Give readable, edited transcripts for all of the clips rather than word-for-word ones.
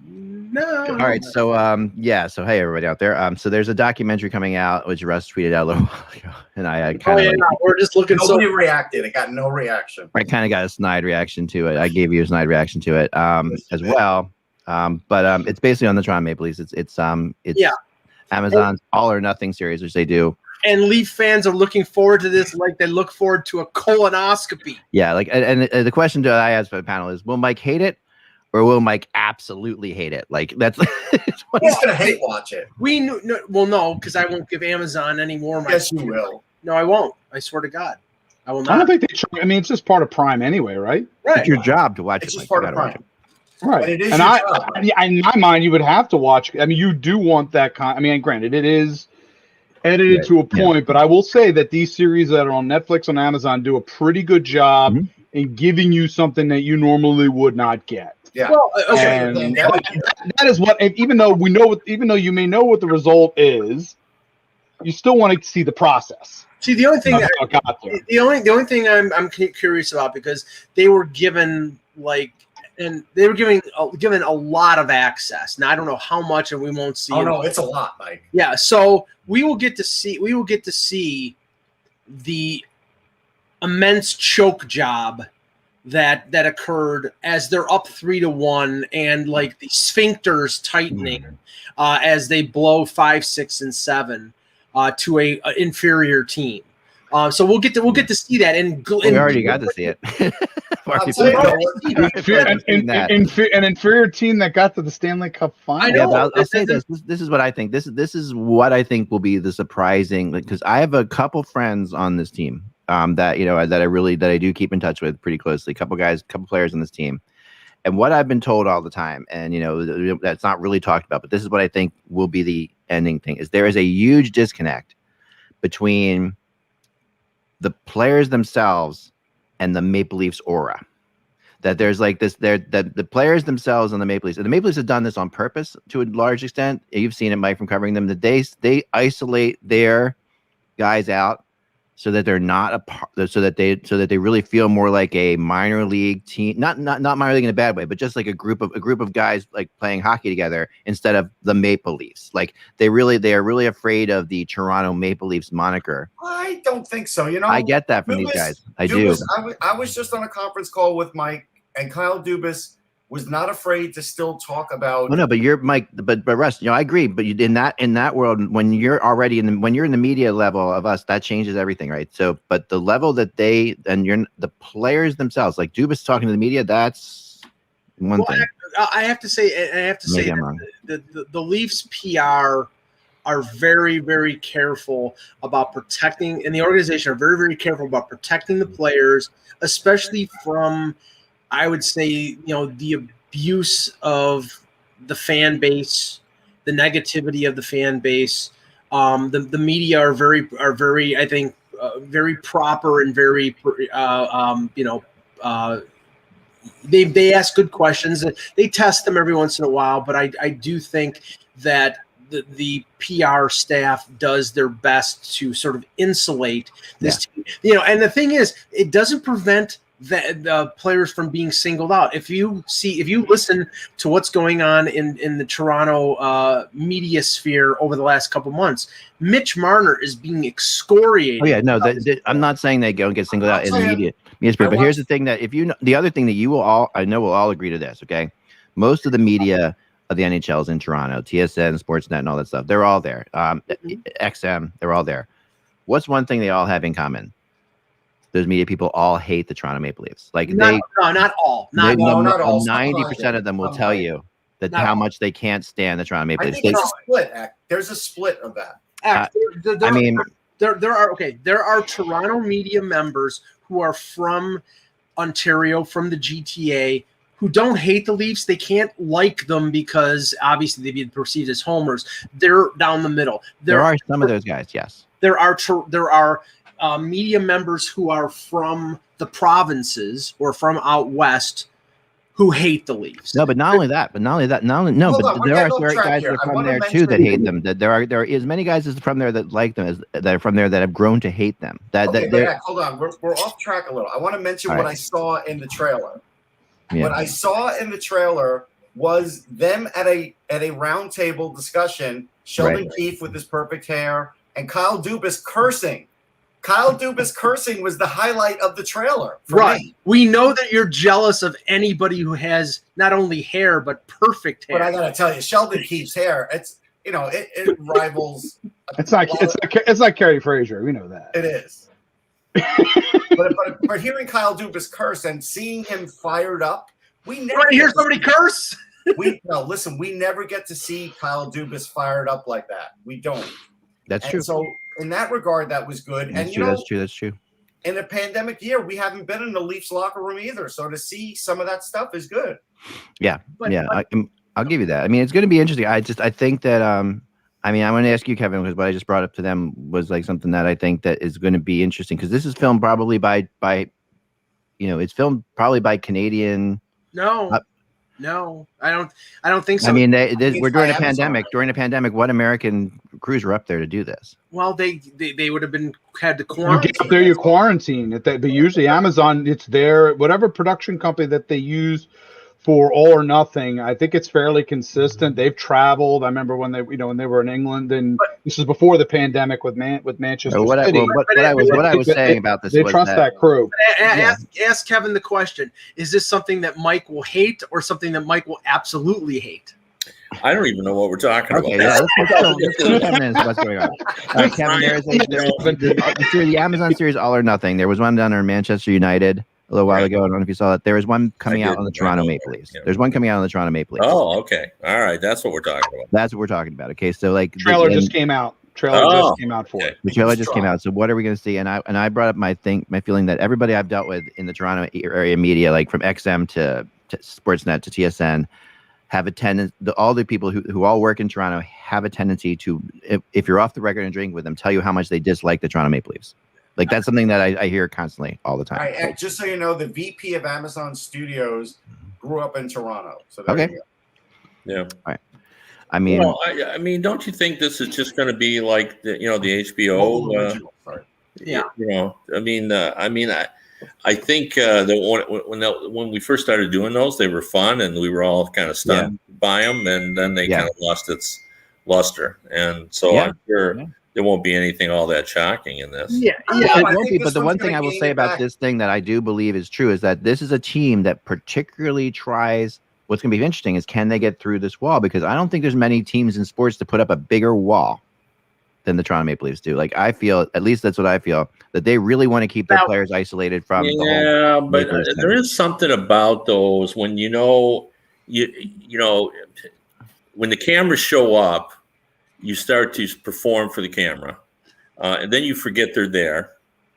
No. All right, so so hey everybody out there. So there's a documentary coming out which Russ tweeted out a little while ago, and I kind of we're just looking. Nobody reacted. It got no reaction. I kind of got a snide reaction to it. I gave you a snide reaction to it as well. But it's basically on the Toronto Maple Leafs. It's Amazon's All or Nothing series, which they do. And Leaf fans are looking forward to this like they look forward to a colonoscopy. Yeah, like and the question that I asked for the panel is, will Mike hate it? Or will Mike absolutely hate it? Like that's he's gonna hate watch it. No, because I won't give Amazon any more. Yes, you will. No, I won't. I swear to God, I will not. I don't think they. I mean, it's just part of Prime anyway, right? Right. It's your job to watch it's it. Just part of Prime. Right. And it is in my mind, you would have to watch. I mean, you do want that I mean, granted, it is edited to a point, but I will say that these series that are on Netflix and Amazon do a pretty good job in giving you something that you normally would not get. Yeah. Well, okay. And that is what, even though you may know what the result is, you still want to see the process. See, the only thing the only thing I'm curious about, because they were given given a lot of access. Now I don't know how much, and we won't see. Oh no, it's a lot, Mike. Yeah, so we will get to see the immense choke job that occurred as they're up 3-1, and like the sphincters tightening as they blow 5, 6, and 7 to a inferior team. So we'll get to see that. And we already got to see it. An inferior team that got to the Stanley Cup final. I know. Yeah, I'll say this. This is what I think. This is what I think will be the surprising, because I have a couple friends on this team that I do keep in touch with pretty closely. Couple players on this team, and what I've been told all the time, and that's not really talked about, but this is what I think will be the ending thing: is there is a huge disconnect between the players themselves and the Maple Leafs aura. That there's like this, that the players themselves on the Maple Leafs, and the Maple Leafs have done this on purpose to a large extent. You've seen it, Mike, from covering them. That they isolate their guys out so that they're not a part, so that they really feel more like a minor league team, not minor league in a bad way, but just like a group of guys like playing hockey together instead of the Maple Leafs. Like they are really afraid of the Toronto Maple Leafs moniker. I don't think so. I get that from these guys. I do. I was just on a conference call with Mike, and Kyle Dubas was not afraid to still talk about. No, but you're Mike. But Russ, I agree. But in that world, when you're already when you're in the media level of us, that changes everything, right? So, but the level that the players themselves, like Dubas talking to the media, that's one thing. I have to say that the Leafs PR are very, very careful about protecting, and the organization are very, very careful about protecting the players, especially from, I would say, the abuse of the fan base, the negativity of the fan base. The media are very, I think, very proper and very, they ask good questions. They test them every once in a while, but I do think that the PR staff does their best to sort of insulate this team. And the thing is, it doesn't prevent the players from being singled out. If you listen to what's going on in the Toronto media sphere over the last couple months, Mitch Marner is being excoriated. Oh yeah, no, I'm not saying they go and get singled out in the media sphere, but here's the thing that the other thing that we'll all agree to this. Okay, most of the media of the NHL is in Toronto, TSN, Sportsnet, and all that stuff. They're all there. XM, they're all there. What's one thing they all have in common? Those media people all hate the Toronto Maple Leafs. Like not all. Not all. 90% of them will tell you that how much they can't stand the Toronto Maple Leafs. I think it's a split. There's a split of that. There are Toronto media members who are from Ontario, from the GTA, who don't hate the Leafs. They can't like them because obviously they'd be perceived as homers. They're down the middle. There are some of those guys, yes. There are media members who are from the provinces or from out west who hate the Leafs. No, but not only that. But there are guys that are from there too that hate them. That there are as many guys as from there that like them as that are from there that have grown to hate them. Hold on, we're off track a little. I want to mention what I saw in the trailer. Yeah. What I saw in the trailer was them at a round table discussion. Sheldon Keefe with his perfect hair and Kyle Dubas cursing. Kyle Dubas cursing was the highlight of the trailer. For me. We know that you're jealous of anybody who has not only hair but perfect hair. But I gotta tell you, Sheldon Keefe's hair, it's it rivals. It's like Carrie Fraser. We know that. It is. but hearing Kyle Dubas curse and seeing him fired up, we never hear somebody curse. Listen, we never get to see Kyle Dubas fired up like that. We don't. That's true. So in that regard, that was good. That's true. That's true. In a pandemic year, we haven't been in the Leafs locker room either. So to see some of that stuff is good. Yeah. I'll give you that. I mean, it's going to be interesting. I think that, I want to ask you, Kevin, because what I just brought up to them was like something that I think that is going to be interesting because this is filmed probably by it's filmed probably by Canadian. No, I don't think so. I mean, we're during a pandemic. During a pandemic, what American crews were up there to do this? Well, they would have had to quarantine. You get up there, you quarantine. But usually Amazon, it's their whatever production company that they use for All or Nothing. I think it's fairly consistent. They've traveled. I remember when they were in England, and this is before the pandemic with Manchester City. What I was saying about this, they trust that crew. Ask Kevin the question: is this something that Mike will hate, or something that Mike will absolutely hate? I don't even know what we're talking about. Yeah, let's go 10 minutes. What's going on? Kevin, there's the Amazon series All or Nothing. There was one down there in Manchester United a little while ago. I don't know if you saw that. There was one coming out on the Toronto Maple Leafs. There's one coming out on the Toronto Maple Leafs. Oh, okay. All right. That's what we're talking about. That's what we're talking about. Okay. So like trailer just came out. Just came out for it. The trailer just came out. So what are we going to see? And I brought up my feeling that everybody I've dealt with in the Toronto area media, like from XM to Sportsnet to TSN, have a tendency. All the people who all work in Toronto have a tendency to, if you're off the record and drink with them, tell you how much they dislike the Toronto Maple Leafs. Like that's something that I hear constantly all the time. All right, just so you know, the VP of Amazon Studios grew up in Toronto. So okay. Yeah. All right. I mean, I mean, don't you think this is just going to be like the HBO? I think that when we first started doing those, they were fun and we were all kind of stunned by them, and then they kind of lost its luster. And so I'm sure there won't be anything all that shocking in this. It won't be. But the one thing I will say about this thing that I do believe is true is that this is a team that particularly tries. What's going to be interesting is can they get through this wall? Because I don't think there's many teams in sports to put up a bigger wall than the Toronto Maple Leafs do. Like I feel, at least that's what I feel, that they really want to keep their players isolated from. But there is something about those when when the cameras show up, you start to perform for the camera, and then you forget they're there.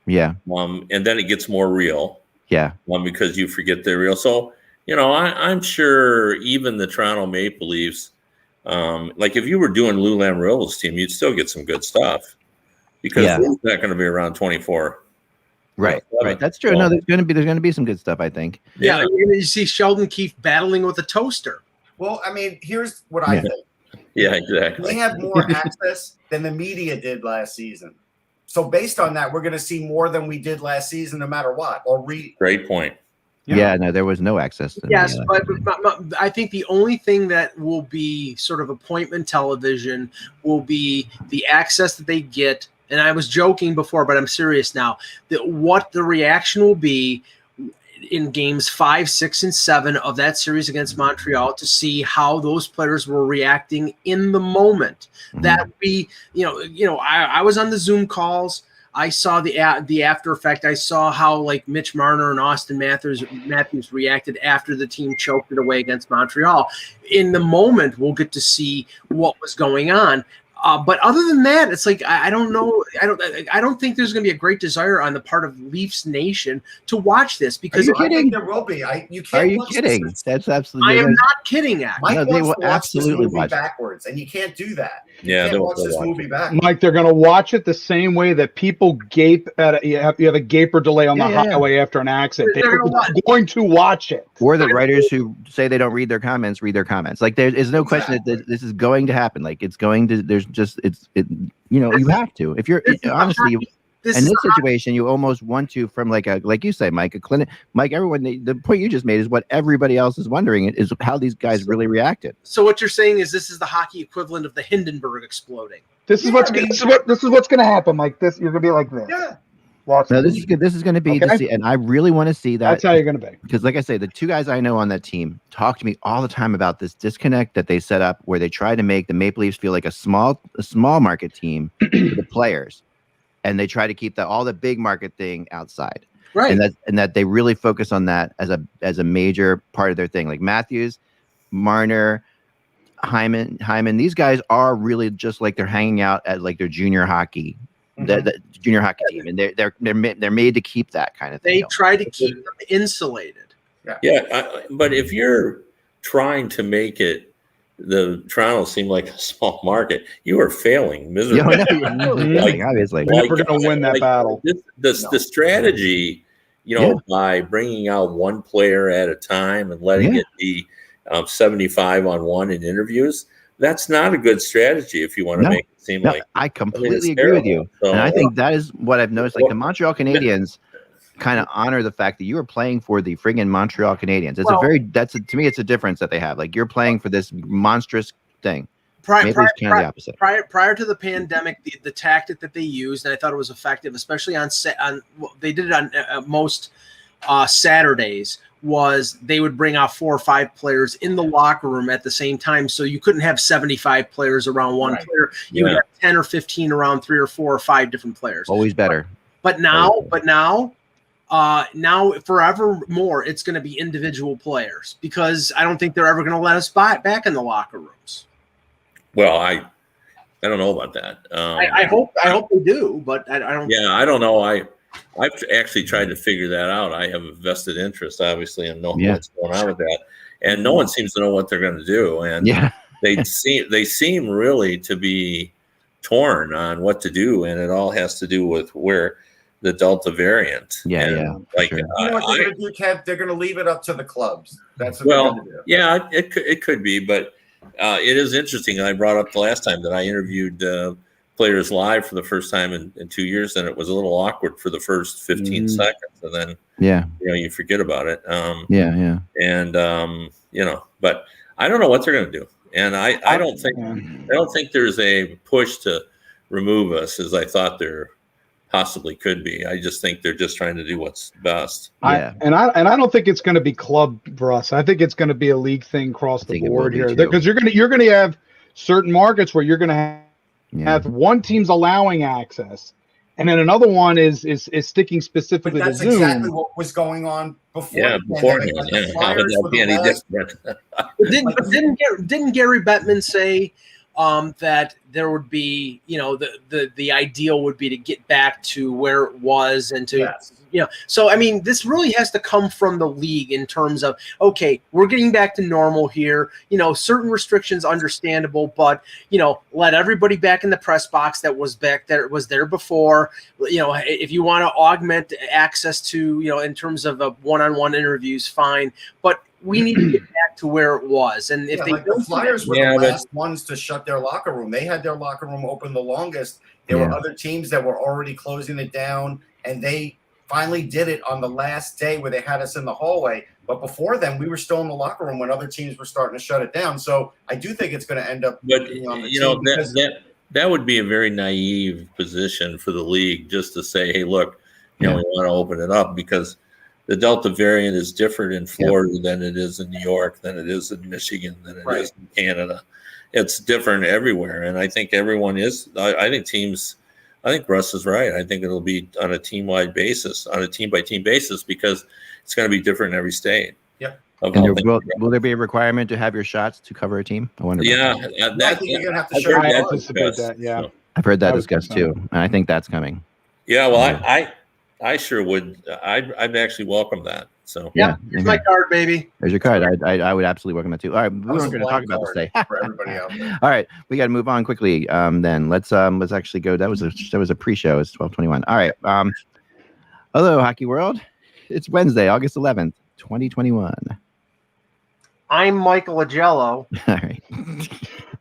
Yeah. And then it gets more real. Yeah. Because you forget they're real. So. I'm sure even the Toronto Maple Leafs, like if you were doing Lou Lamoriello's team, you'd still get some good stuff because they're not going to be around 24. Right. That's true. No, there's going to be some good stuff, I think. Yeah. You see Sheldon Keefe battling with a toaster. Well, I mean, here's what I think. Yeah, exactly. They have more access than the media did last season. So based on that, we're going to see more than we did last season, no matter what. Great point. Yeah, no, there was no access to yes, but I think the only thing that will be sort of appointment television will be the access that they get. And I was joking before, but I'm serious now. That what the reaction will be in games 5, 6, and 7 of that series against Montreal to see how those players were reacting in the moment. Mm-hmm. That would be, I was on the Zoom calls. I saw the after effect. I saw how like Mitch Marner and Austin Matthews reacted after the team choked it away against Montreal. In the moment, we'll get to see what was going on. But other than that, it's like I don't know. I don't think there's going to be a great desire on the part of Leafs Nation to watch this because I think there will be. You can't. Are you kidding? That's absolutely. I am not kidding. Actually, Mike they will absolutely watch backwards, and you can't do that. Yeah, watch this movie backwards. Mike, they're going to watch it the same way that people gape at you have a gaper delay on the highway after an accident. They're going to watch it. Or the writers who say they don't read their comments read their comments. Like there is no question that this is going to happen. Like it's going to. You have to. If you're honestly, in this situation, you almost want to, from like you say, Mike, a clinic, Mike, everyone, the point you just made is what everybody else is wondering is how these guys really reacted. So what you're saying is this is the hockey equivalent of the Hindenburg exploding. This is what's going to happen. Like this, you're going to be like this. Yeah. No, this is good. This is going to be and I really want to see that. That's how you're going to be. Because, like I say, the two guys I know on that team talk to me all the time about this disconnect that they set up, where they try to make the Maple Leafs feel like a small market team for the players, and they try to keep all the big market thing outside. Right. And that they really focus on that as a major part of their thing. Like Matthews, Marner, Hyman, these guys are really just like they're hanging out at like their junior hockey. The junior hockey team, and they're made to keep that kind of thing. They try to keep them insulated. But if you're trying to make the Toronto seem like a small market, you are failing miserably. Obviously, we're never going to win that battle. The strategy, by bringing out one player at a time and letting it be 75 on one in interviews. That's not a good strategy if you want to make it seem like. I completely agree with you, and I think that is what I've noticed. Like the Montreal Canadiens kind of honor the fact that you are playing for the friggin' Montreal Canadiens. It's to me, it's a difference that they have. Like you're playing for this monstrous thing. Prior to the pandemic, the tactic that they used, and I thought it was effective, especially they did it on most Saturdays, was they would bring out 4 or 5 players in the locker room at the same time. So you couldn't have 75 players around one player. You would have 10 or 15 around 3 or 4 or 5 different players. Always better. But now forevermore, it's going to be individual players, because I don't think they're ever going to let us back in the locker rooms. Well, I don't know about that. I hope they do, but I don't. Yeah, I don't know. I've actually tried to figure that out. I have a vested interest, obviously, in knowing what's going on with that, and no one seems to know what they're going to do. And they seem really to be torn on what to do, and it all has to do with where the Delta variant. Like sure. What they're going to do, Kev? They're going to leave it up to the clubs. That's what they're going to do. Yeah, it could be, but it is interesting. I brought up the last time that I interviewed players live for the first time in 2 years, and it was a little awkward for the first 15 seconds, and then you forget about it. And but I don't know what they're going to do, and I don't think there's a push to remove us as I thought there possibly could be. I just think they're just trying to do what's best. I don't think it's going to be club for us. I think it's going to be a league thing across the board here, because you're going to have certain markets where you're going to have one team's allowing access, and then another one is sticking specifically to Zoom. That's exactly what was going on before. Yeah, beforehand. How would that be any different? Didn't Gary Bettman say that there would be, the ideal would be to get back to where it was, and to so I mean, this really has to come from the league in terms of, okay, we're getting back to normal here, certain restrictions understandable, but let everybody back in the press box that was there before. If you want to augment access to, in terms of one-on-one interviews, fine, but we need to get back to where it was. And if the Flyers were the last ones to shut their locker room. They had their locker room open the longest. There were other teams that were already closing it down, and they finally did it on the last day where they had us in the hallway. But before then, we were still in the locker room when other teams were starting to shut it down. So I do think it's going to end up being on the team. That would be a very naive position for the league, just to say, hey, look, we want to open it up, because the Delta variant is different in Florida than it is in New York, than it is in Michigan, than it is in Canada. It's different everywhere. And I think everyone is. I think Russ is right. I think it'll be on a team-wide basis, on a team-by-team basis, because it's going to be different in every state. Yep. Will there be a requirement to have your shots to cover a team? I wonder. I think you're going to have to show I anticipate that. Yeah. I've heard that discussed too, and I think that's coming. Yeah. Well, I sure would. I'd actually welcome that. So here's my card, baby. There's your card. I would absolutely welcome that too. All right, we weren't going to talk about this today. For everybody out there. All right, we got to move on quickly. Then let's actually go. That was a pre-show. It's 12:21. All right. Hello, Hockey World. It's Wednesday, August 11th, 2021. I'm Michael Agello. All right.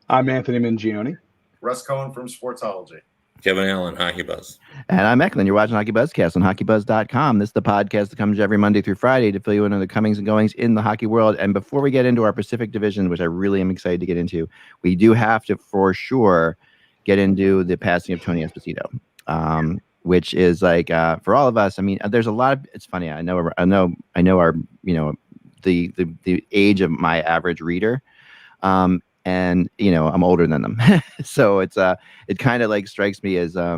I'm Anthony Mingione. Russ Cohen from Sportsology. Kevin Allen, Hockey Buzz. And I'm Eklund. You're watching HockeyBuzzcast on HockeyBuzz.com. This is the podcast that comes every Monday through Friday to fill you in on the comings and goings in the hockey world. And before we get into our Pacific Division, which I really am excited to get into, we do have to, for sure, get into the passing of Tony Esposito, which is like for all of us. I mean, there's a lot of. It's funny. I know our the age of my average reader. And I'm older than them, so it kind of like strikes me as I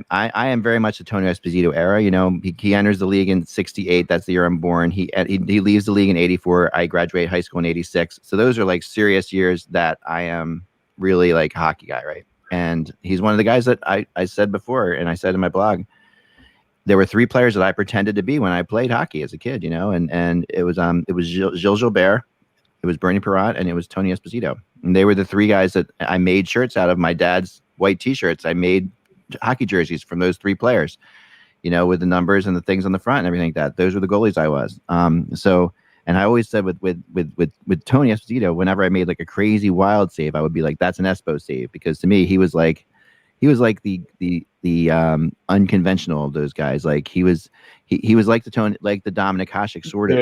am very much the Tony Esposito era. He enters the league in '68. That's the year I'm born. He leaves the league in '84. I graduate high school in '86. So those are like serious years that I am really like a hockey guy, right? And he's one of the guys that I said before, and I said in my blog, there were three players that I pretended to be when I played hockey as a kid, and it was Gilles Gilbert. It was Bernie Perrott, and it was Tony Esposito. And they were the three guys that I made shirts out of. My dad's white T-shirts. I made hockey jerseys from those three players, with the numbers and the things on the front and everything like that. Those were the goalies I was. And I always said with Tony Esposito, whenever I made like a crazy wild save, I would be like, that's an Espo save, because to me he was like the unconventional of those guys. Like he was like the Dominic Hasek sort of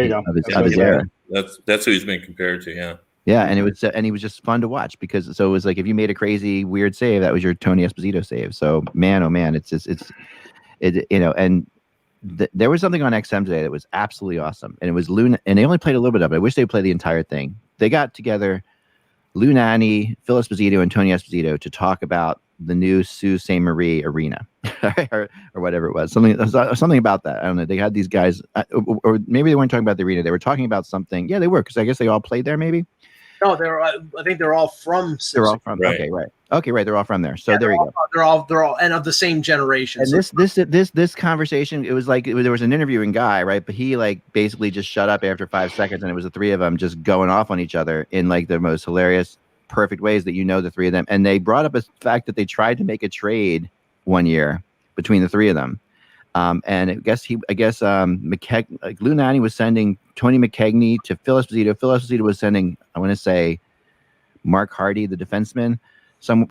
his era. That's who he's been compared to. Yeah. Yeah, and he was just fun to watch, because it was like if you made a crazy weird save, that was your Tony Esposito save. So man, oh man, there was something on XM today that was absolutely awesome, and it was Lou, and they only played a little bit of it. I wish they would play the entire thing. They got together, Lou Nanne, Phil Esposito, and Tony Esposito to talk about the new Sault Ste. Marie Arena, or whatever it was. Something about that. I don't know. They had these guys, or maybe they weren't talking about the arena. They were talking about something. Yeah, they were, because I guess they all played there. Maybe. No, I think they're all from. They're all from. Right. Okay, right. They're all from there. So there you go. They're all and of the same generation. And this conversation, it was like there was an interviewing guy, right? But he like basically just shut up after 5 seconds, and it was the three of them just going off on each other in like the most hilarious, perfect ways that the three of them. And they brought up the fact that they tried to make a trade one year between the three of them. And Lou Nanne was sending Tony McKegney to Phil Esposito. Phil Esposito was sending, I want to say, Mark Hardy, the defenseman, and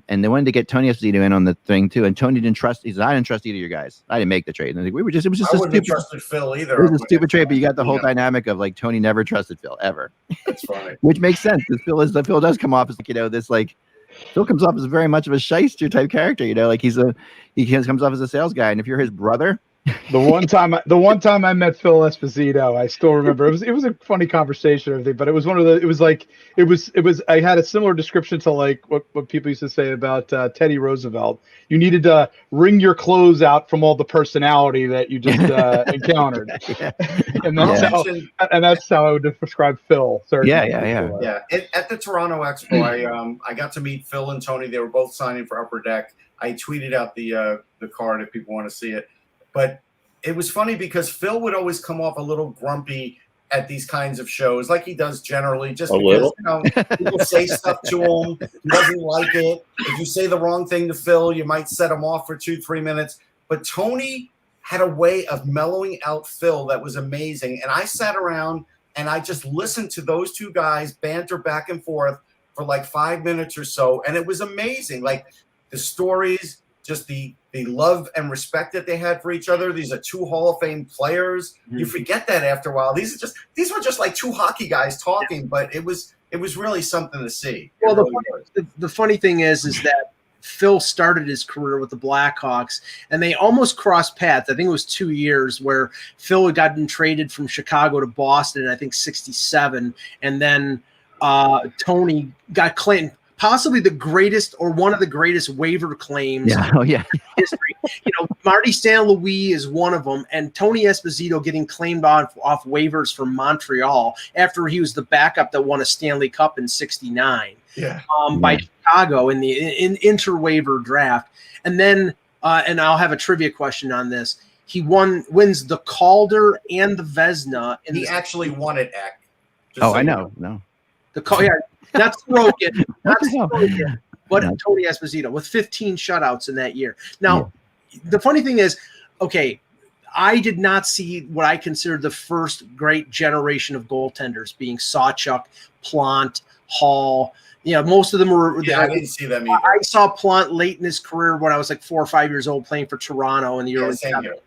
they wanted to get Tony Esposito in on the thing too. And Tony didn't trust. He said, "I didn't trust either of you guys. I didn't make the trade." And it was just I wouldn't have trusted Phil either. It was a stupid trade, but you got the whole dynamic of like Tony never trusted Phil ever. That's funny. Which makes sense, because Phil does come off as this like. Phil comes off as very much of a shyster type character, like he comes off as a sales guy. And if you're his brother, the one time I met Phil Esposito, I still remember it was a funny conversation and everything, but it was I had a similar description to like what people used to say about Teddy Roosevelt. You needed to wring your clothes out from all the personality that you just encountered. Yeah. and that's how I would describe Phil. Certainly. Yeah. At the Toronto Expo, I got to meet Phil and Tony. They were both signing for Upper Deck. I tweeted out the card if people want to see it. But it was funny because Phil would always come off a little grumpy at these kinds of shows, like he does generally, just because people say stuff to him. He doesn't like it. If you say the wrong thing to Phil, you might set him off for 2-3 minutes. But Tony had a way of mellowing out Phil that was amazing. And I sat around and I just listened to those two guys banter back and forth for like 5 minutes or so. And it was amazing. Like the stories, just the love and respect that they had for each other. These are two Hall of Fame players. Mm-hmm. You forget that after a while. These were just like two hockey guys talking, but it was really something to see. Well, the funny thing is that Phil started his career with the Blackhawks, and they almost crossed paths. I think it was 2 years where Phil had gotten traded from Chicago to Boston in, I think, '67, and then Tony got claimed. Possibly the greatest or one of the greatest waiver claims in history. Marty St. Louis is one of them, and Tony Esposito getting claimed off waivers from Montreal after he was the backup that won a Stanley Cup in '69 by Chicago in the inter-waiver draft. And then, and I'll have a trivia question on this, he wins the Calder and the Vezina. He actually won it, Eck. I know. No. Not Sorokin, but Tony Esposito with 15 shutouts in that year. Now, the funny thing is, okay, I did not see what I consider the first great generation of goaltenders, being Sawchuk, Plant, Hall. Most of them were. Yeah, I didn't see them either. I saw Plant late in his career when I was like 4 or 5 years old, playing for Toronto in the early 70s.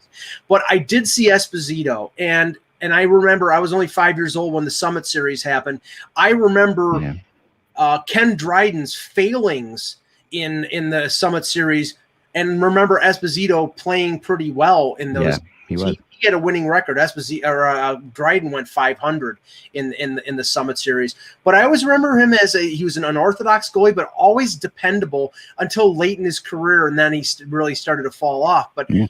But I did see Esposito, and I remember I was only 5 years old when the Summit Series happened. I remember Ken Dryden's failings in the Summit Series, and remember Esposito playing pretty well in those. Yeah, he had a winning record. Dryden went 500 in the Summit Series, but I always remember him as he was an unorthodox goalie, but always dependable until late in his career, and then he really started to fall off. But I mean,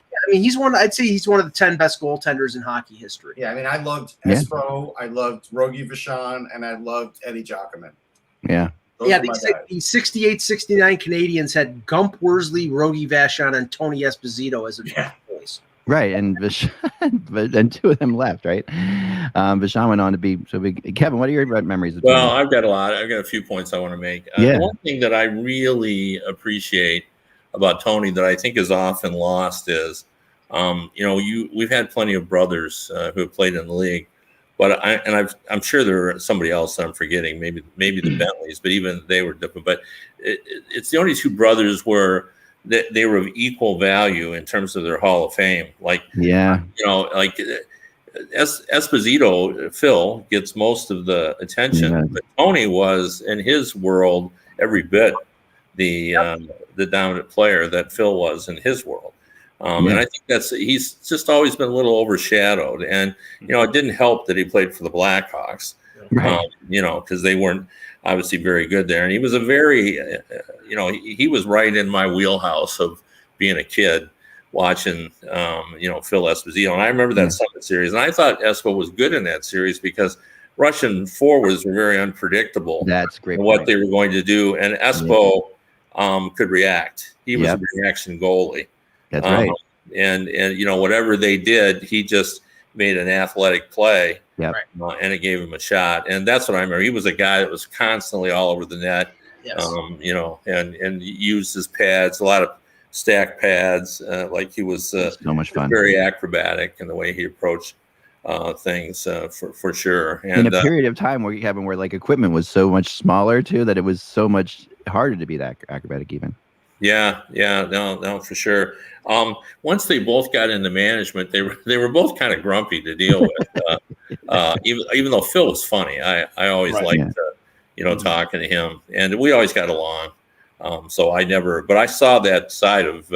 I'd say he's one of the 10 best goaltenders in hockey history. Yeah, I mean, I loved Espo, I loved Rogie Vachon, and I loved Eddie Giacomin. Yeah. These 68, 69 Canadians had Gump Worsley, Rogie Vachon, and Tony Esposito as a voice. Right, and Vachon, and 2 of them left, right? Vachon went on to be so big. Kevin, what are your memories of? Well, I've got a lot. I've got a few points I want to make. The one thing that I really appreciate about Tony that I think is often lost is, we've had plenty of brothers who have played in the league, but I'm sure there are somebody else that I'm forgetting, maybe the Bentleys, but even they were different. But it's the only 2 brothers where they were of equal value in terms of their Hall of Fame. Esposito, Phil, gets most of the attention, but Tony was, in his world, every bit the dominant player that Phil was in his world. And I think he's just always been a little overshadowed. And, it didn't help that he played for the Blackhawks, because they weren't obviously very good there. And he was a very, he was right in my wheelhouse of being a kid watching, Phil Esposito. And I remember that Summit Series. And I thought Espo was good in that series because Russian forwards were very unpredictable. That's great. What they were going to do. And Espo could react. He was a reaction goalie. That's right. And whatever they did, he just made an athletic play. Yep. And it gave him a shot. And that's what I remember. He was a guy that was constantly all over the net. Yes. And used his pads, a lot of stack pads. Like he was so much fun. Very acrobatic in the way he approached things for sure. And in a period of time where like equipment was so much smaller too, that it was so much harder to be that acrobatic even. Yeah, no, for sure. Once they both got into management, they were both kind of grumpy to deal with. Even though Phil was funny, I always liked talking to him, and we always got along. But I saw that side of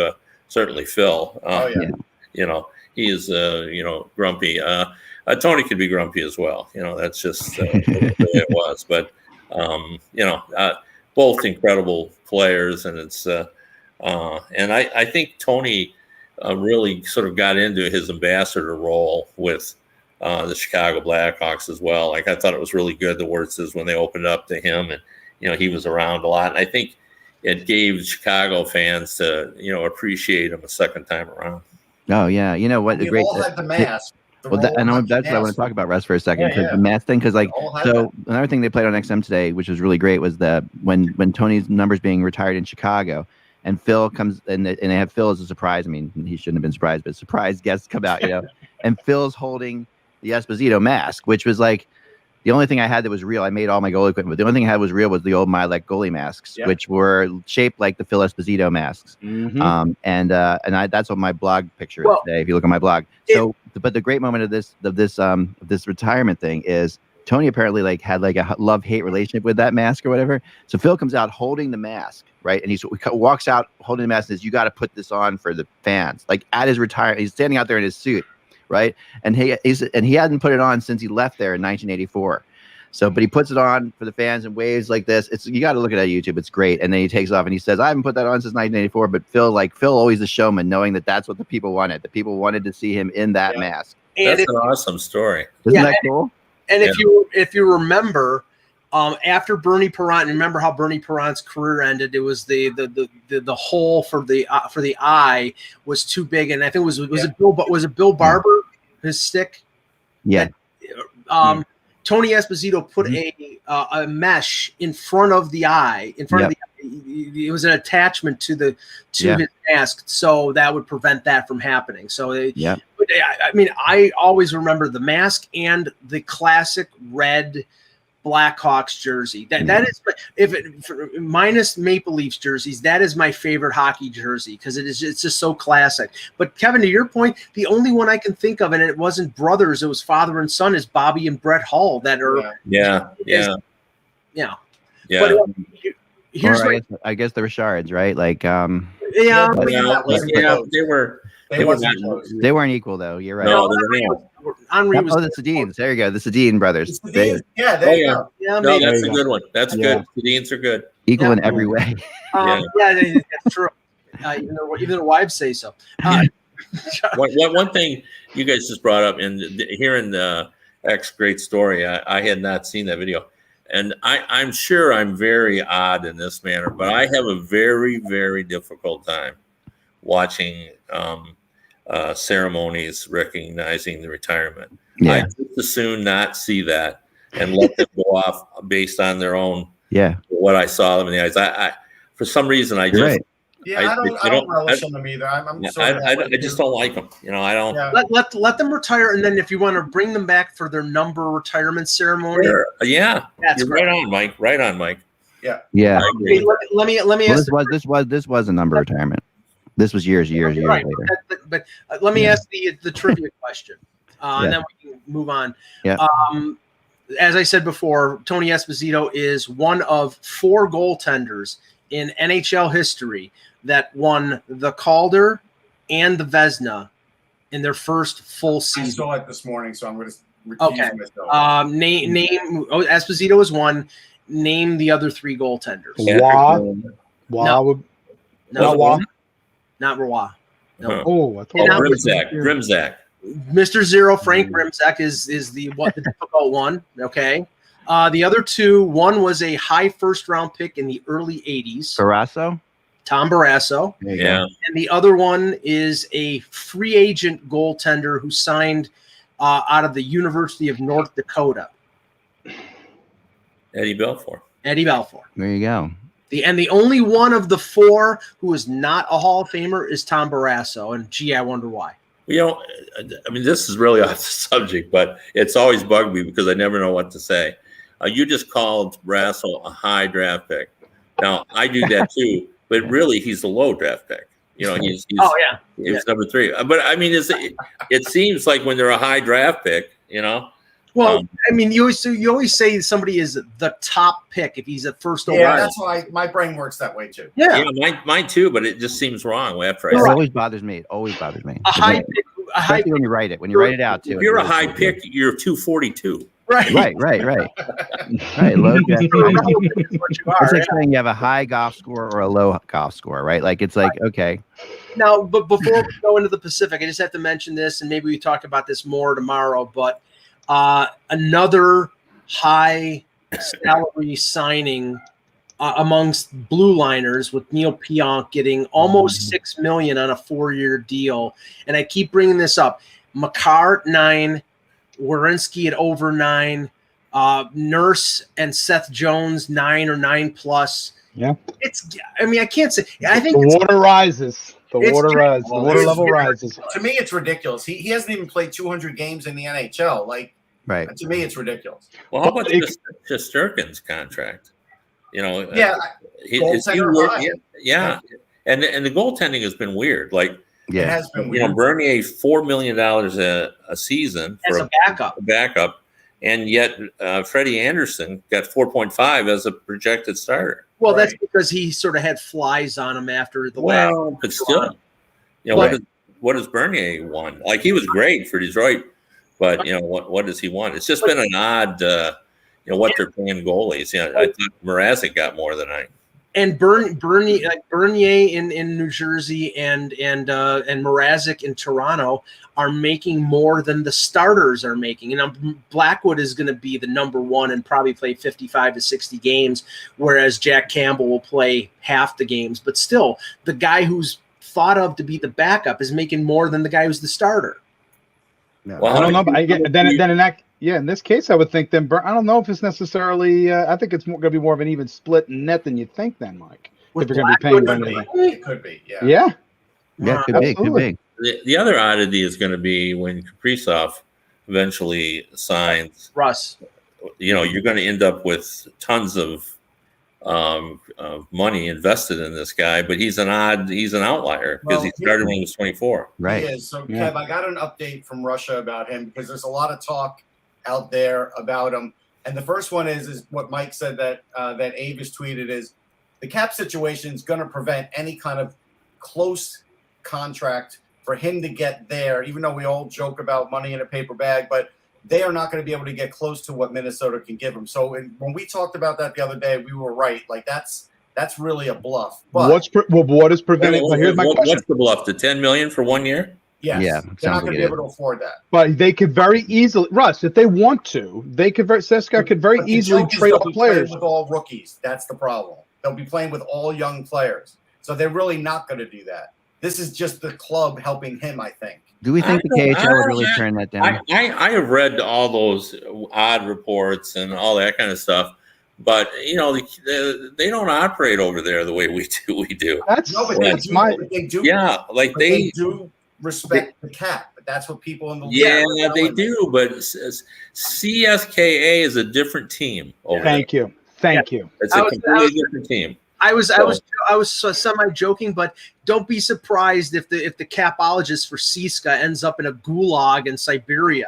certainly Phil. He is grumpy. Tony could be grumpy as well. That's just the way it was. But both incredible players, and it's and I think Tony really sort of got into his ambassador role with the Chicago Blackhawks as well. Like I thought it was really good, the Wirtzes, when they opened up to him, and he was around a lot. And I think it gave Chicago fans to appreciate him a second time around. Oh yeah, what we great. all had the mask. That's what I want to talk about, Russ, for a second. The mask thing, because another thing they played on XM today, which was really great, was that when Tony's numbers being retired in Chicago, and Phil comes and they have Phil as a surprise. I mean, he shouldn't have been surprised, but surprise guests come out, and Phil's holding the Esposito mask, which was like the only thing I had that was real. I made all my goalie equipment, but the only thing I had was real was the old Milek goalie masks, which were shaped like the Phil Esposito masks. Mm-hmm. And that's what my blog picture is today. If you look at my blog, but the great moment of this retirement thing is Tony apparently had a love-hate relationship with that mask or whatever. So Phil comes out holding the mask, right? And he walks out holding the mask and says, "You got to put this on for the fans." Like at his retirement, he's standing out there in his suit, right? And he hadn't put it on since he left there in 1984. So, but he puts it on for the fans and waves like this. You got to look at it on YouTube. It's great. And then he takes off and he says, "I haven't put that on since 1984." But Phil always the showman, knowing that that's what the people wanted. The people wanted to see him in that mask. And that's an awesome story. Isn't that cool? And if you remember, after Bernie Parent, remember how Bernie Parent's career ended? It was the hole for the eye was too big, and I think was it Bill Barber, his stick? Yeah. Tony Esposito put a mesh in front of the eye, of the eye. It was an attachment to his mask, so that would prevent that from happening. So I mean, I always remember the mask and the classic red Blackhawks jersey. That is, minus Maple Leafs jerseys, that is my favorite hockey jersey because it's just so classic. But Kevin, to your point, the only one I can think of, and it wasn't brothers, it was father and son, is Bobby and Brett Hull. That are yeah. But here's I guess the Richards, right? Like they weren't equal though. You're right. No, they weren't. Henri was the Sedins. There you go. The Sedin brothers. There you go. Yeah, no, that's a good one. That's good. The Sedins are good. Equal in every way. That's true. Even their wives say so. One thing you guys just brought up, and hearing X great story, I had not seen that video, and I'm sure I'm very odd in this manner, but I have a very, very difficult time watching ceremonies recognizing the retirement. Yeah. I just as soon not see that and let them go off based on their own. Yeah. What I saw them in the eyes. I for some reason I just. Right. Yeah, I don't relish them either. I'm sorry. I just don't like them. I don't. Yeah. Let them retire, and then if you want to bring them back for their number retirement ceremony, yeah, that's you're right on, Mike. Right on, Mike. Yeah. Yeah. Okay, let me ask. This was a number retirement. This was years right, later. But let me ask the trivia question, and then we can move on. Yeah. As I said before, Tony Esposito is one of 4 goaltenders in NHL history that won the Calder and the Vezina in their first full season. I saw it this morning, so I'm going to recuse myself. Name Esposito is one. Name the other 3 goaltenders. Roy. Not Roy. No. Oh, I thought Grimzak. Mr. Zero, Frank Grimzak is the difficult one. Okay. The other 2, one was a high first-round pick in the early 80s. Barrasso? Tom Barrasso. Yeah. And the other one is a free agent goaltender who signed out of the University of North Dakota. Eddie Belfour. There you go. The only one of the 4 who is not a Hall of Famer is Tom Barrasso. And gee, I wonder why. This is really off the subject, but it's always bugged me because I never know what to say. You just called Barrasso a high draft pick. Now, I do that too, but really he's a low draft pick. He's number 3. But I mean, it seems like when they're a high draft pick, Well, you always say somebody is the top pick if he's a first overall. Yeah, that's why my brain works that way too. Yeah, mine too. But it just seems wrong after I. It always bothers me. A high pick. Especially when you write it. When you write it out too. If you're a high pick, you're 242. Right. Right. Low draft. It's like saying you have a high golf score or a low golf score, right? Like it's like okay. Now, but before we go into the Pacific, I just have to mention this, and maybe we talk about this more tomorrow. But another high salary signing amongst blue liners with Neil Pionk getting almost $6 million on a 4-year deal. And I keep bringing this up. Makar at 9, Werenski at over 9, Nurse and Seth Jones 9 or 9+. Yeah. I can't say. I think the water rises. The water rises. The water level rises. To me, it's ridiculous. He hasn't even played 200 games in the NHL. Right. To me, it's ridiculous. Well, how about Shesterkin's contract? Yeah. Yeah. And the goaltending has been weird. Like, it has been weird. Bernier $4 million a season as for a backup, and yet Freddie Anderson got 4.5 as a projected starter. Well, that's because he sort of had flies on him after the last. Well, but still, what has Bernier won? Like, he was great for Detroit, but what does he want? It's just been an odd, what they're paying goalies. I thought Mrazek got more than I. And Bernier in New Jersey and Mrazek in Toronto are making more than the starters are making. And Blackwood is going to be the number 1 and probably play 55 to 60 games, whereas Jack Campbell will play half the games. But still, the guy who's thought of to be the backup is making more than the guy who's the starter. No. Well, I don't know, but in this case, I would think then. I don't know if it's necessarily. I think it's going to be more of an even split net than you think. Then, Mike, if you're going to be paying Bernier, it could be. Yeah, could be. the other oddity is going to be when Kaprizov eventually signs. Russ. You're going to end up with tons of money invested in this guy, but he's an outlier because he started when he was 24. Right. He is. So, Kev, I got an update from Russia about him because there's a lot of talk out there about him. And the first one is what Mike said that Avis tweeted is the cap situation is going to prevent any kind of close contract for him to get there, even though we all joke about money in a paper bag, but they are not going to be able to get close to what Minnesota can give him. So when we talked about that the other day, we were right. Like that's really a bluff. But what is preventing? Here's my question. What's the bluff? The $10 million for 1 year? Yes. Yeah, they're not going to be able to afford that. But they could very easily, Russ, if they want to, CSKA could very easily trade off players with all rookies. That's the problem. They'll be playing with all young players, so they're really not going to do that. This is just the club helping him, I think. Do we think the KHL would really turn that down? I have read all those odd reports and all that kind of stuff, but they don't operate over there the way we do. They do. Yeah, like they do respect the cap, but that's what people in the league. Yeah, they do. But CSKA is a different team. Thank you. It's a completely different team. I was semi joking, but don't be surprised if the capologist for CSKA ends up in a gulag in Siberia.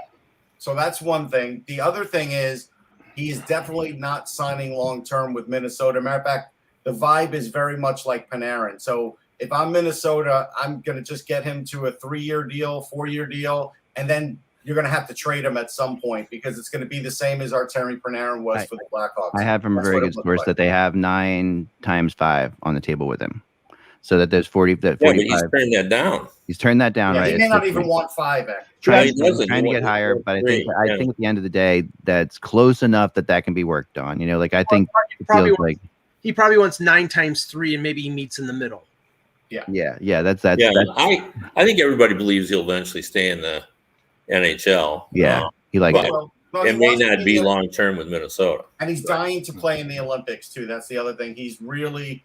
So that's one thing. The other thing is he's definitely not signing long term with Minnesota. Matter of fact, the vibe is very much like Panarin. So if I'm Minnesota, I'm going to just get him to a 3-year deal, 4-year deal, and then you're going to have to trade him at some point because it's going to be the same as Artemi Panarin was for the Blackhawks. I have from a very good source that they have 9 times 5 on the table with him, so that there's 40. That 45. But he's turned that down. He's turned that down, right? He may not even want 5. Trying to get higher, but I think at the end of the day, that's close enough that can be worked on. I think he probably wants 9 times 3, and maybe he meets in the middle. Yeah. That's I think everybody believes he'll eventually stay in the NHL. Yeah, he likes it. It may not be long term with Minnesota. And he's dying to play in the Olympics too. That's the other thing. He's really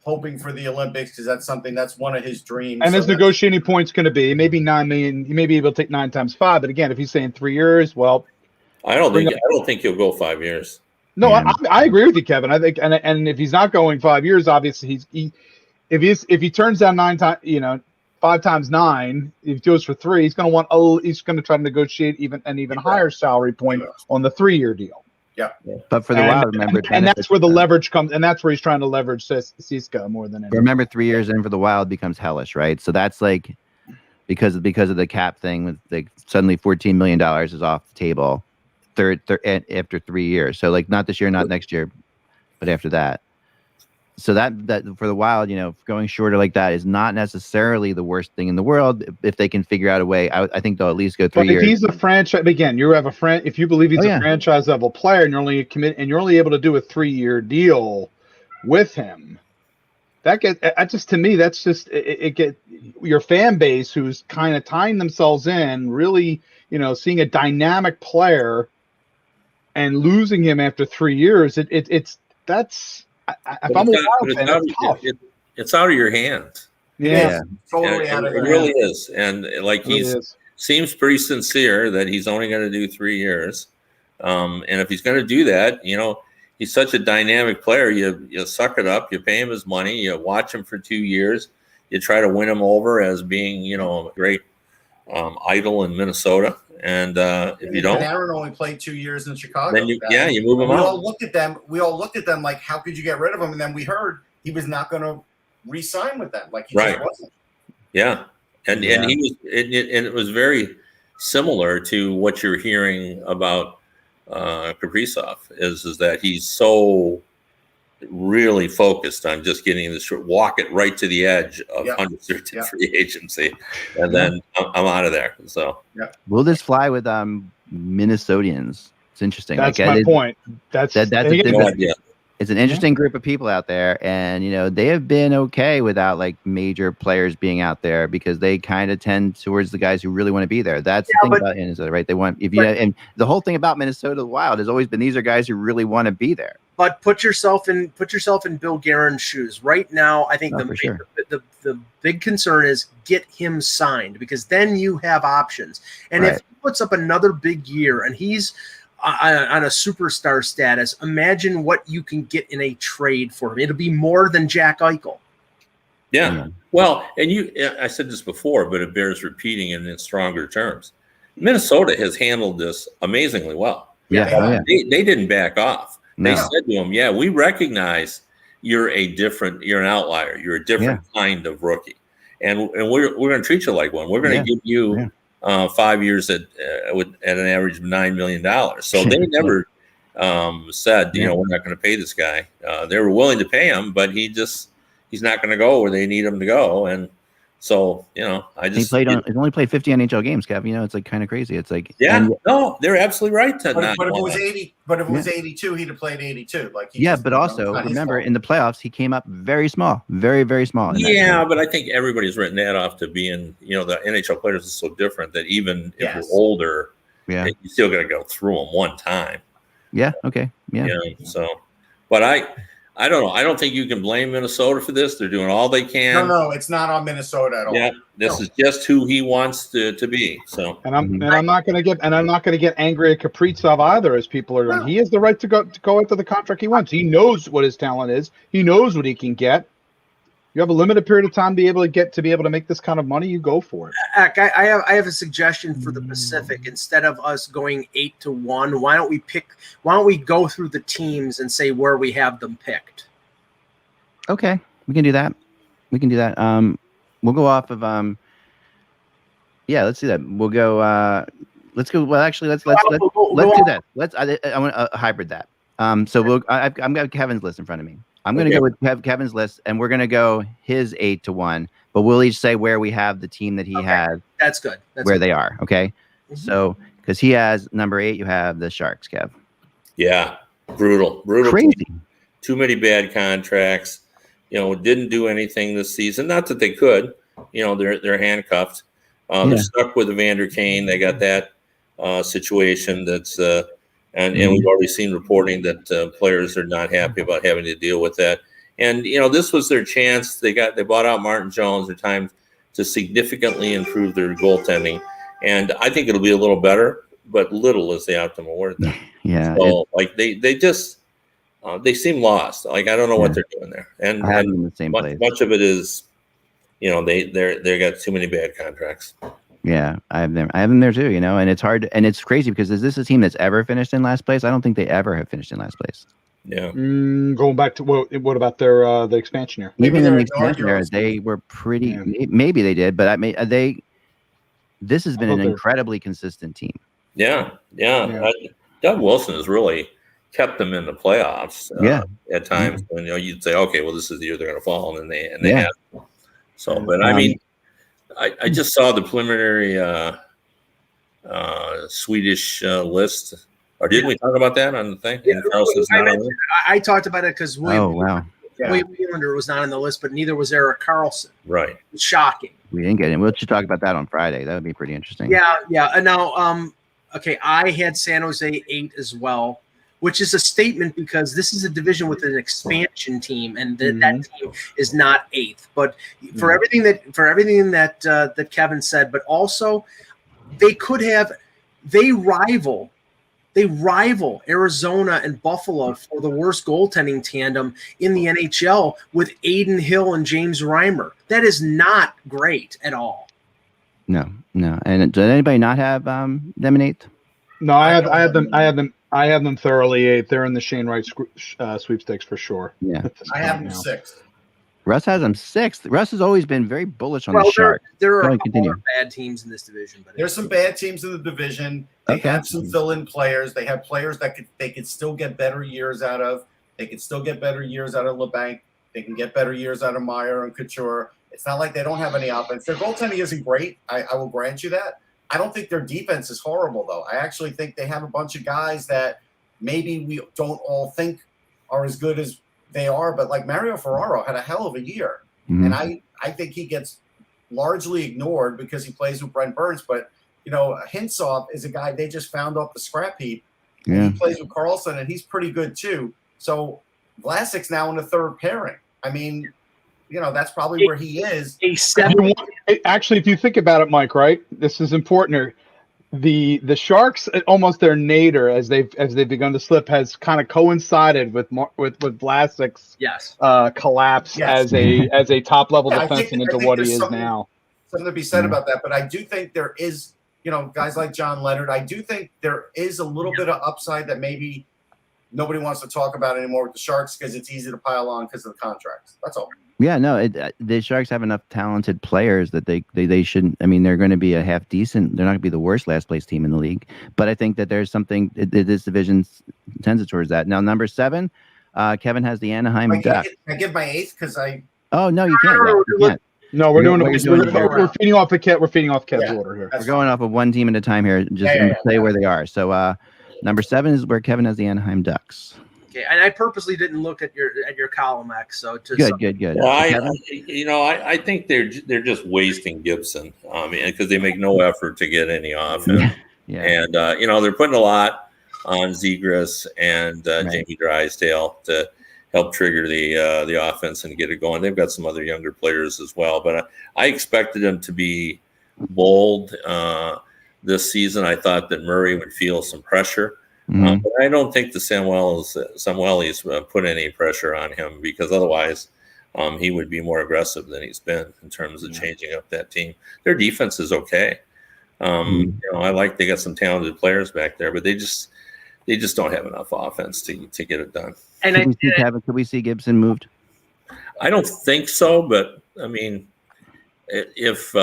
hoping for the Olympics because that's one of his dreams. And his negotiating point's going to be maybe $9 million. He may be able to take 9 times 5, but again, if he's saying 3 years, well, I don't think he'll go 5 years. No, I agree with you, Kevin. I think, and if he's not going 5 years, obviously if he turns down 9 times, 5 times 9, if he goes for 3, he's going to try to negotiate even higher salary point on the 3-year deal. Yeah. But for the Wild, remember, and that's where the leverage comes, and that's where he's trying to leverage CSKA more than anything. Remember, 3 years in for the Wild becomes hellish, right? So that's like because of the cap thing, with suddenly $14 million is off the table, after 3 years. So not this year, not next year, but after that. So that for the Wild, going shorter like that is not necessarily the worst thing in the world if they can figure out a way. I think they'll at least go 3 years. If he's a franchise, again, you have a friend. If you believe he's a franchise level player, and you're only able to do a 3-year deal with him, to me, that's just it get your fan base who's kind of tying themselves in, really, seeing a dynamic player and losing him after 3 years. If I'm a Wild fan, that's tough. It's out of your hands. Yeah. Totally out of your hands. It really is. And seems pretty sincere that he's only going to do 3 years. And if he's going to do that, he's such a dynamic player. You suck it up. You pay him his money. You watch him for 2 years. You try to win him over as being, a great idol in Minnesota. And if you don't, Aaron only played 2 years in Chicago. Then you move him out. We all looked at them like, how could you get rid of him? And then we heard he was not going to re-sign with them. Like he just wasn't. Yeah, and he was, and it was very similar to what you're hearing about Kaprizov is that he's so really focused on just getting this walk it right to the edge of unrestricted free agency, and then I'm out of there. So will this fly with Minnesotians? It's interesting. That's my point. That's it's an interesting group of people out there, and they have been okay without major players being out there because they kind of tend towards the guys who really want to be there. That's the thing about Minnesota, right? They want and the whole thing about Minnesota Wild has always been these are guys who really want to be there. But put yourself in Bill Guerin's shoes. Right now, I think the big concern is get him signed, because then you have options. And if he puts up another big year and he's on a superstar status, imagine what you can get in a trade for him. It'll be more than Jack Eichel. Yeah. Well, and I said this before, but it bears repeating in stronger terms. Minnesota has handled this amazingly well. Yeah. They didn't back off. No. They said to him, we recognize you're an outlier. You're a different kind of rookie. And we're going to treat you like one. We're going to give you 5 years at an average of $9 million. So they never said, we're not going to pay this guy. They were willing to pay him, but he's not going to go where they need him to go. And so, he's only played 50 NHL games, Kev. It's like kind of crazy. It's like, no, they're absolutely right. But if it was 80, but if it was 82, he'd have played 82. But also remember in the playoffs, he came up very small, very, very small. But I think everybody's written that off to being, the NHL players are so different that even if you're older, you still got to go through them one time. Yeah. Okay. Yeah. But I don't know. I don't think you can blame Minnesota for this. They're doing all they can. No, it's not on Minnesota at all. Yeah, this is just who he wants to be. So, and I'm not going to get angry at Kaprizov either, as people are. No. He has the right to go into the contract he wants. He knows what his talent is. He knows what he can get. You have a limited period of time to be able to make this kind of money. You go for it. I have a suggestion for the Pacific. Instead of us going 8-1, why don't we go through the teams and say where we have them picked? Okay, we can do that. We'll go off of let's do that. We'll go. Let's go. Well, actually, let's do that. I want to hybrid that. So I've got Kevin's list in front of me. I'm going to go with Kevin's list, and we're going to go his 8-1, but we'll each say where we have the team that he has. That's good. They are. Okay. Mm-hmm. So, because he has number 8, you have the Sharks, Kev. Yeah. Brutal. Crazy. Too many bad contracts. Didn't do anything this season. Not that they could. They're handcuffed. They're stuck with Evander Kane. They got that situation that's and we've already seen reporting that players are not happy about having to deal with that. And this was their chance. They bought out Martin Jones. Their time to significantly improve their goaltending, and I think it'll be a little better. But little is the optimal word there. Yeah. So they just they seem lost. I don't know what they're doing there. And I have them in the same place. Much of it is, they got too many bad contracts. Yeah, I have them there too, and it's hard, and it's crazy because is this a team that's ever finished in last place? I don't think they ever have finished in last place. Yeah. Going back to what about their the expansion year? Even in the expansion year, they were pretty. Yeah. Maybe they did, but this has been an incredibly consistent team. Yeah. Doug Wilson has really kept them in the playoffs. At times when you'd say, okay, well, this is the year they're going to fall, and they have. So, but I mean. I just saw the preliminary Swedish list. Or didn't we talk about that on the thing? Yeah, I talked about it because William Nylander was not on the list, but neither was Erik Karlsson. Right. Shocking. We didn't get him. We'll just talk about that on Friday. That would be pretty interesting. Yeah. And now, I had San Jose 8 as well, which is a statement because this is a division with an expansion team, and that team is not 8th. But for everything that Kevin said, but also they rival Arizona and Buffalo for the worst goaltending tandem in the NHL with Adin Hill and James Reimer. That is not great at all. No. And does anybody not have them in 8th? No, I have them thoroughly 8th. They're in the Shane Wright sweepstakes for sure. Yeah, I have them 6th. Russ has them 6th. Russ has always been very bullish on the Sharks. There are a couple of bad teams in this division. But there's some bad teams in the division. They have some fill-in players. They have players that they could still get better years out of. They could still get better years out of LeBanc. They can get better years out of Meyer and Couture. It's not like they don't have any offense. Their goaltending isn't great. I will grant you that. I don't think their defense is horrible, though. I actually think they have a bunch of guys that maybe we don't all think are as good as they are. But like Mario Ferraro had a hell of a year. Mm-hmm. And I think he gets largely ignored because he plays with Brent Burns. But, Hintzoff is a guy they just found off the scrap heap. Yeah. He plays with Karlsson, and he's pretty good, too. So Vlasic's now in the third pairing. I mean, that's probably where he is. Actually, if you think about it, Mike, right? This is important here. The Sharks, almost their nadir as they've begun to slip, has kind of coincided with Vlasic's collapse as a top level defenseman into what he is now. Something to be said about that, but I do think there is, guys like John Leonard. I do think there is a little bit of upside that maybe nobody wants to talk about anymore with the Sharks because it's easy to pile on because of the contracts. That's all. Yeah, no, the Sharks have enough talented players that they shouldn't. I mean, they're going to be a half decent. They're not going to be the worst last place team in the league. But I think that there's something. This division tends towards that. Now, number 7, Kevin has the Anaheim Ducks. Can I give my 8th because I? Oh no, you can't. You can't. No, we're feeding off We're feeding off Kev's order here. We're going off of one team at a time here. Just play where they are. So number 7 is where Kevin has the Anaheim Ducks. Okay, and I purposely didn't look at your column X. So good. Well, I think they're just wasting Gibson. Because they make no effort to get any offense. Yeah. And they're putting a lot on Zegras and Jamie Drysdale to help trigger the offense and get it going. They've got some other younger players as well, but I expected them to be bold this season. I thought that Murray would feel some pressure. But I don't think the Samuelis put any pressure on him because otherwise he would be more aggressive than he's been in terms of changing up that team. Their defense is okay. I like they got some talented players back there, but they just don't have enough offense to get it done. And could we see Gibson moved? I don't think so, but I mean, if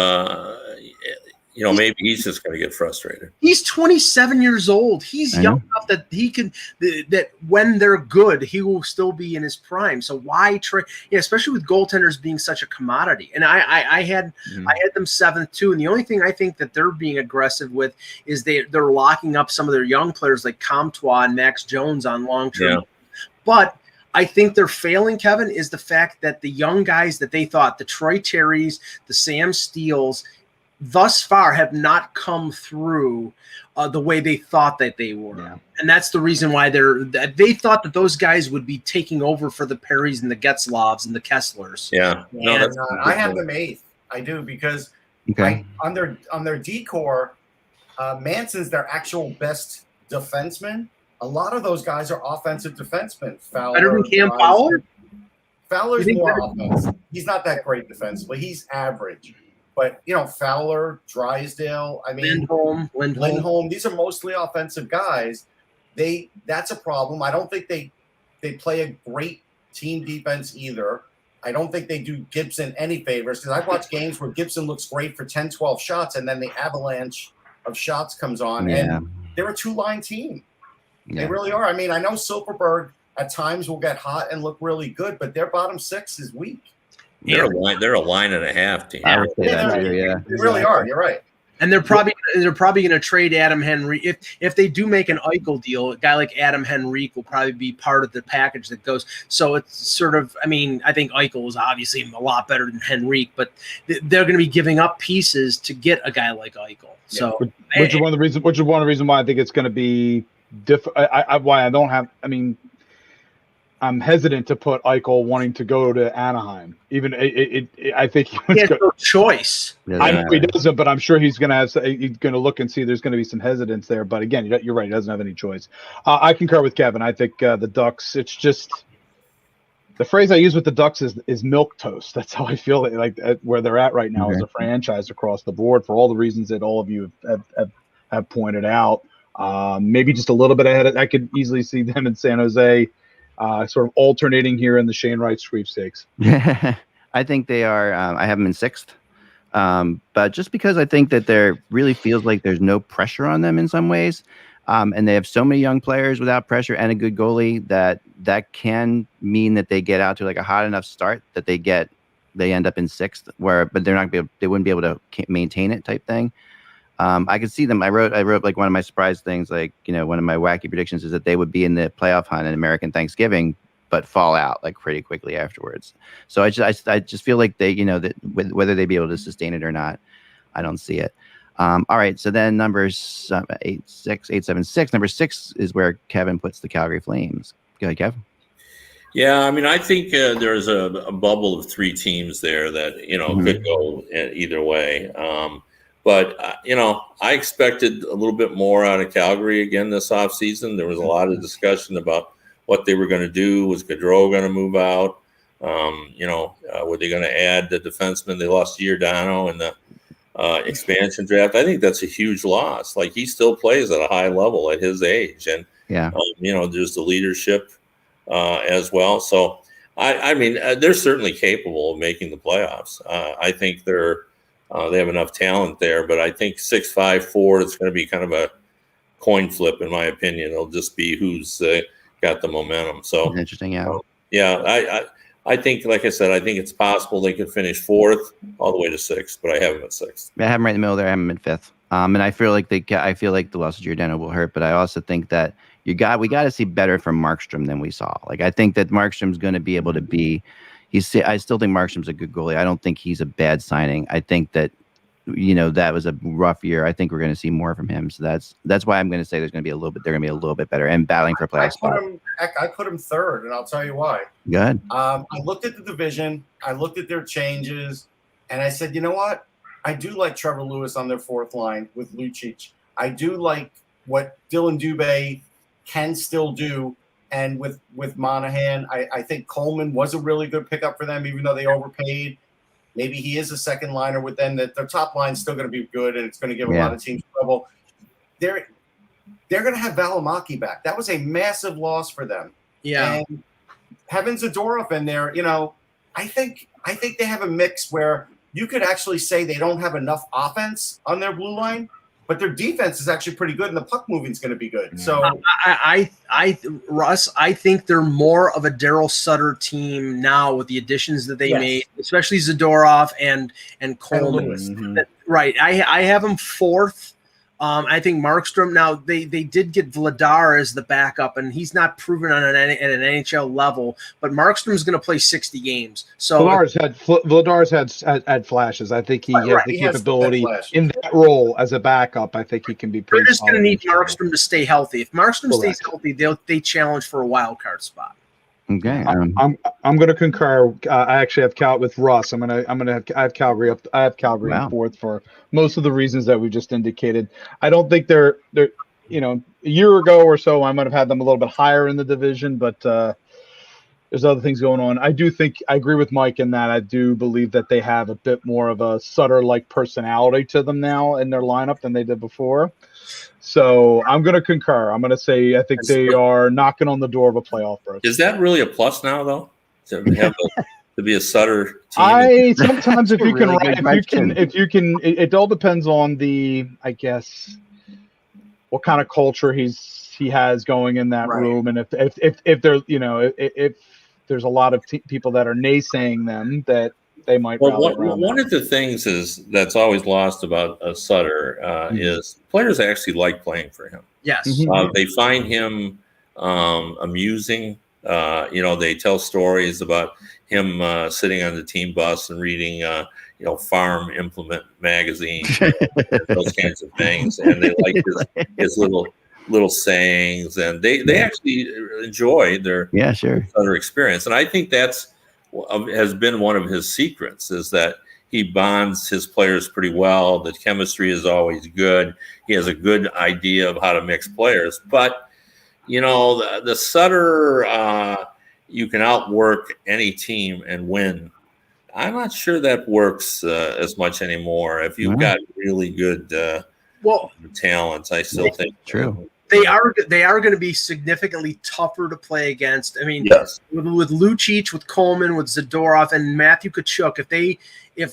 maybe he's just going to get frustrated. He's 27 years old. He's young enough that he can. That when they're good, he will still be in his prime. So why trade? Yeah, especially with goaltenders being such a commodity. And I had them 7th too. And the only thing I think that they're being aggressive with is they're locking up some of their young players like Comtois and Max Jones on long term. Yeah. But I think they're failing, Kevin, is the fact that the young guys that they thought, the Troy Terrys, the Sam Steeles, thus far have not come through the way they thought that they were. Yeah. And that's the reason why they thought that those guys would be taking over for the Perrys and the Getzlavs and the Kesslers. Yeah. I have them 8th. I do because on their decor, Manson's their actual best defenseman. A lot of those guys are offensive defensemen. Fowler, better than Cam Fowler? Fowler's more offensive. He's not that great defensively. He's average. But, Fowler, Drysdale, Lindholm, these are mostly offensive guys. That's a problem. I don't think they play a great team defense either. I don't think they do Gibson any favors because I've watched games where Gibson looks great for 10, 12 shots, and then the avalanche of shots comes on, and they're a 2-line team. Yeah. They really are. I mean, I know Silverberg at times will get hot and look really good, but their bottom 6 is weak. They're a line and a half team. I would say they really are. You're right. And they're probably going to trade Adam Henry if they do make an Eichel deal. A guy like Adam Henrique will probably be part of the package that goes. So it's sort of. I mean, I think Eichel is obviously a lot better than Henrique, but they're going to be giving up pieces to get a guy like Eichel. So, which is one of the reasons why I think it's going to be different. I'm hesitant to put Eichel wanting to go to Anaheim. Even I think he has no choice. I know he doesn't, but I'm sure he's going to look and see there's going to be some hesitance there. But again, you're right. He doesn't have any choice. I concur with Kevin. I think the Ducks. It's just the phrase I use with the Ducks is milk toast. That's how I feel like where they're at right now as a franchise across the board for all the reasons that all of you have pointed out. Maybe just a little bit ahead. I could easily see them in San Jose. Sort of alternating here in the Shane Wright sweepstakes. I think they are. I have them in 6th, but just because I think that there really feels like there's no pressure on them in some ways, and they have so many young players without pressure and a good goalie that can mean that they get out to like a hot enough start that they end up in 6th, but they wouldn't be able to maintain it type thing. I could see them. I wrote like one of my surprise things, like, one of my wacky predictions is that they would be in the playoff hunt in American Thanksgiving, but fall out like pretty quickly afterwards. So I just feel like they, that whether they be able to sustain it or not, I don't see it. All right. So then numbers 876. Number 6 is where Kevin puts the Calgary Flames. Go ahead, Kev. Yeah, I mean, I think there's a bubble of 3 teams there that could go either way. But I expected a little bit more out of Calgary again this offseason. There was a lot of discussion about what they were going to do. Was Gaudreau going to move out? Were they going to add the defenseman? They lost Giordano in the expansion draft. I think that's a huge loss. Like, he still plays at a high level at his age, and there's the leadership as well. So I mean, they're certainly capable of making the playoffs. I think they have enough talent there, but I think 6-5-4, it's going to be kind of a coin flip, in my opinion. It'll just be who's got the momentum. So interesting, yeah. I think, like I said, I think it's possible they could finish 4th all the way to 6th, but I have them at 6th. I have them right in the middle there. I have them at 5th. And I feel like the loss of Giordano will hurt, but I also think that we got to see better from Markstrom than we saw. Like, I think that Markstrom's going to be able to be. I still think Markstrom's a good goalie. I don't think he's a bad signing. I think that that was a rough year. I think we're going to see more from him. So that's why I'm going to say they're going to be a little bit better and battling for a playoff spot. I put him 3rd, and I'll tell you why. Good. I looked at the division. I looked at their changes, and I said, you know what? I do like Trevor Lewis on their 4th line with Lucic. I do like what Dylan Dubé can still do. And with Monahan, I think Coleman was a really good pickup for them, even though they overpaid. Maybe he is a second liner with them. That their top line is still going to be good, and it's going to give a lot of teams trouble. They're going to have Valimaki back. That was a massive loss for them. Yeah. And having Zadorov in there, I think they have a mix where you could actually say they don't have enough offense on their blue line, but their defense is actually pretty good, and the puck moving is going to be good. So, Russ, I think they're more of a Daryl Sutter team now with the additions that they made, especially Zadorov and Coleman. Mm-hmm. Right. I have them 4th. I think Markstrom. Now they did get Vladar as the backup, and he's not proven at an NHL level. But Markstrom's going to play 60 games. So Vladar's had flashes. I think he has the capability in that role as a backup. I think he can be. They're just going to need Markstrom to stay healthy. If Markstrom stays healthy, they challenge for a wild card spot. Okay, I'm going to concur. I actually have Cal with Russ. I have Calgary up. I have Calgary in 4th for most of the reasons that we just indicated. I don't think they're a year ago or so I might have had them a little bit higher in the division, but there's other things going on. I agree with Mike in that I do believe that they have a bit more of a Sutter-like personality to them now in their lineup than they did before. So I'm going to concur. I'm going to say I think they are knocking on the door of a playoff berth. Is that really a plus now, though, to be a Sutter team? Sometimes if you can, it all depends on I guess, what kind of culture he has going in that room, and if there's a lot of people that are naysaying them that they might. Well, one of the things that's always lost about Sutter is players actually like playing for him. Yes, they find him amusing. They tell stories about him sitting on the team bus and reading, Farm Implement magazine, those kinds of things, and they like his little sayings, and they actually enjoy their Sutter experience, and I think has been one of his secrets, is that he bonds his players pretty well. The chemistry is always good. He has a good idea of how to mix players. But, the Sutter, you can outwork any team and win. I'm not sure that works as much anymore. If you've got really good talent, I still think. True. They are going to be significantly tougher to play against. I mean, with Lucic, with Coleman, with Zadorov, and Matthew Tkachuk, if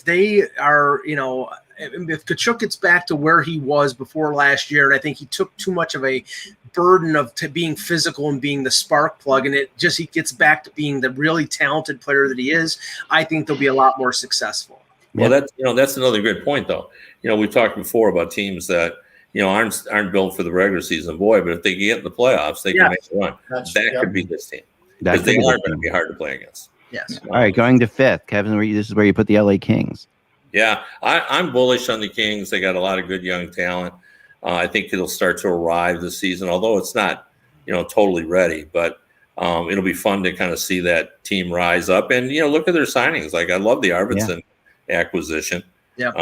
they are, if Tkachuk gets back to where he was before last year, and I think he took too much of a burden of being physical and being the spark plug, and he gets back to being the really talented player that he is, I think they'll be a lot more successful. Well, that's another good point, though. We've talked before about teams that aren't built for the regular season, but if they get in the playoffs, they can make a run. That could be this team, because they are going to be hard to play against. Yes. All right, going to 5th, Kevin. This is where you put the LA Kings. Yeah, I'm bullish on the Kings. They got a lot of good young talent. I think it'll start to arrive this season, although it's not, totally ready. But it'll be fun to kind of see that team rise up. And look at their signings. Like I love the Arvidsson acquisition. Yeah.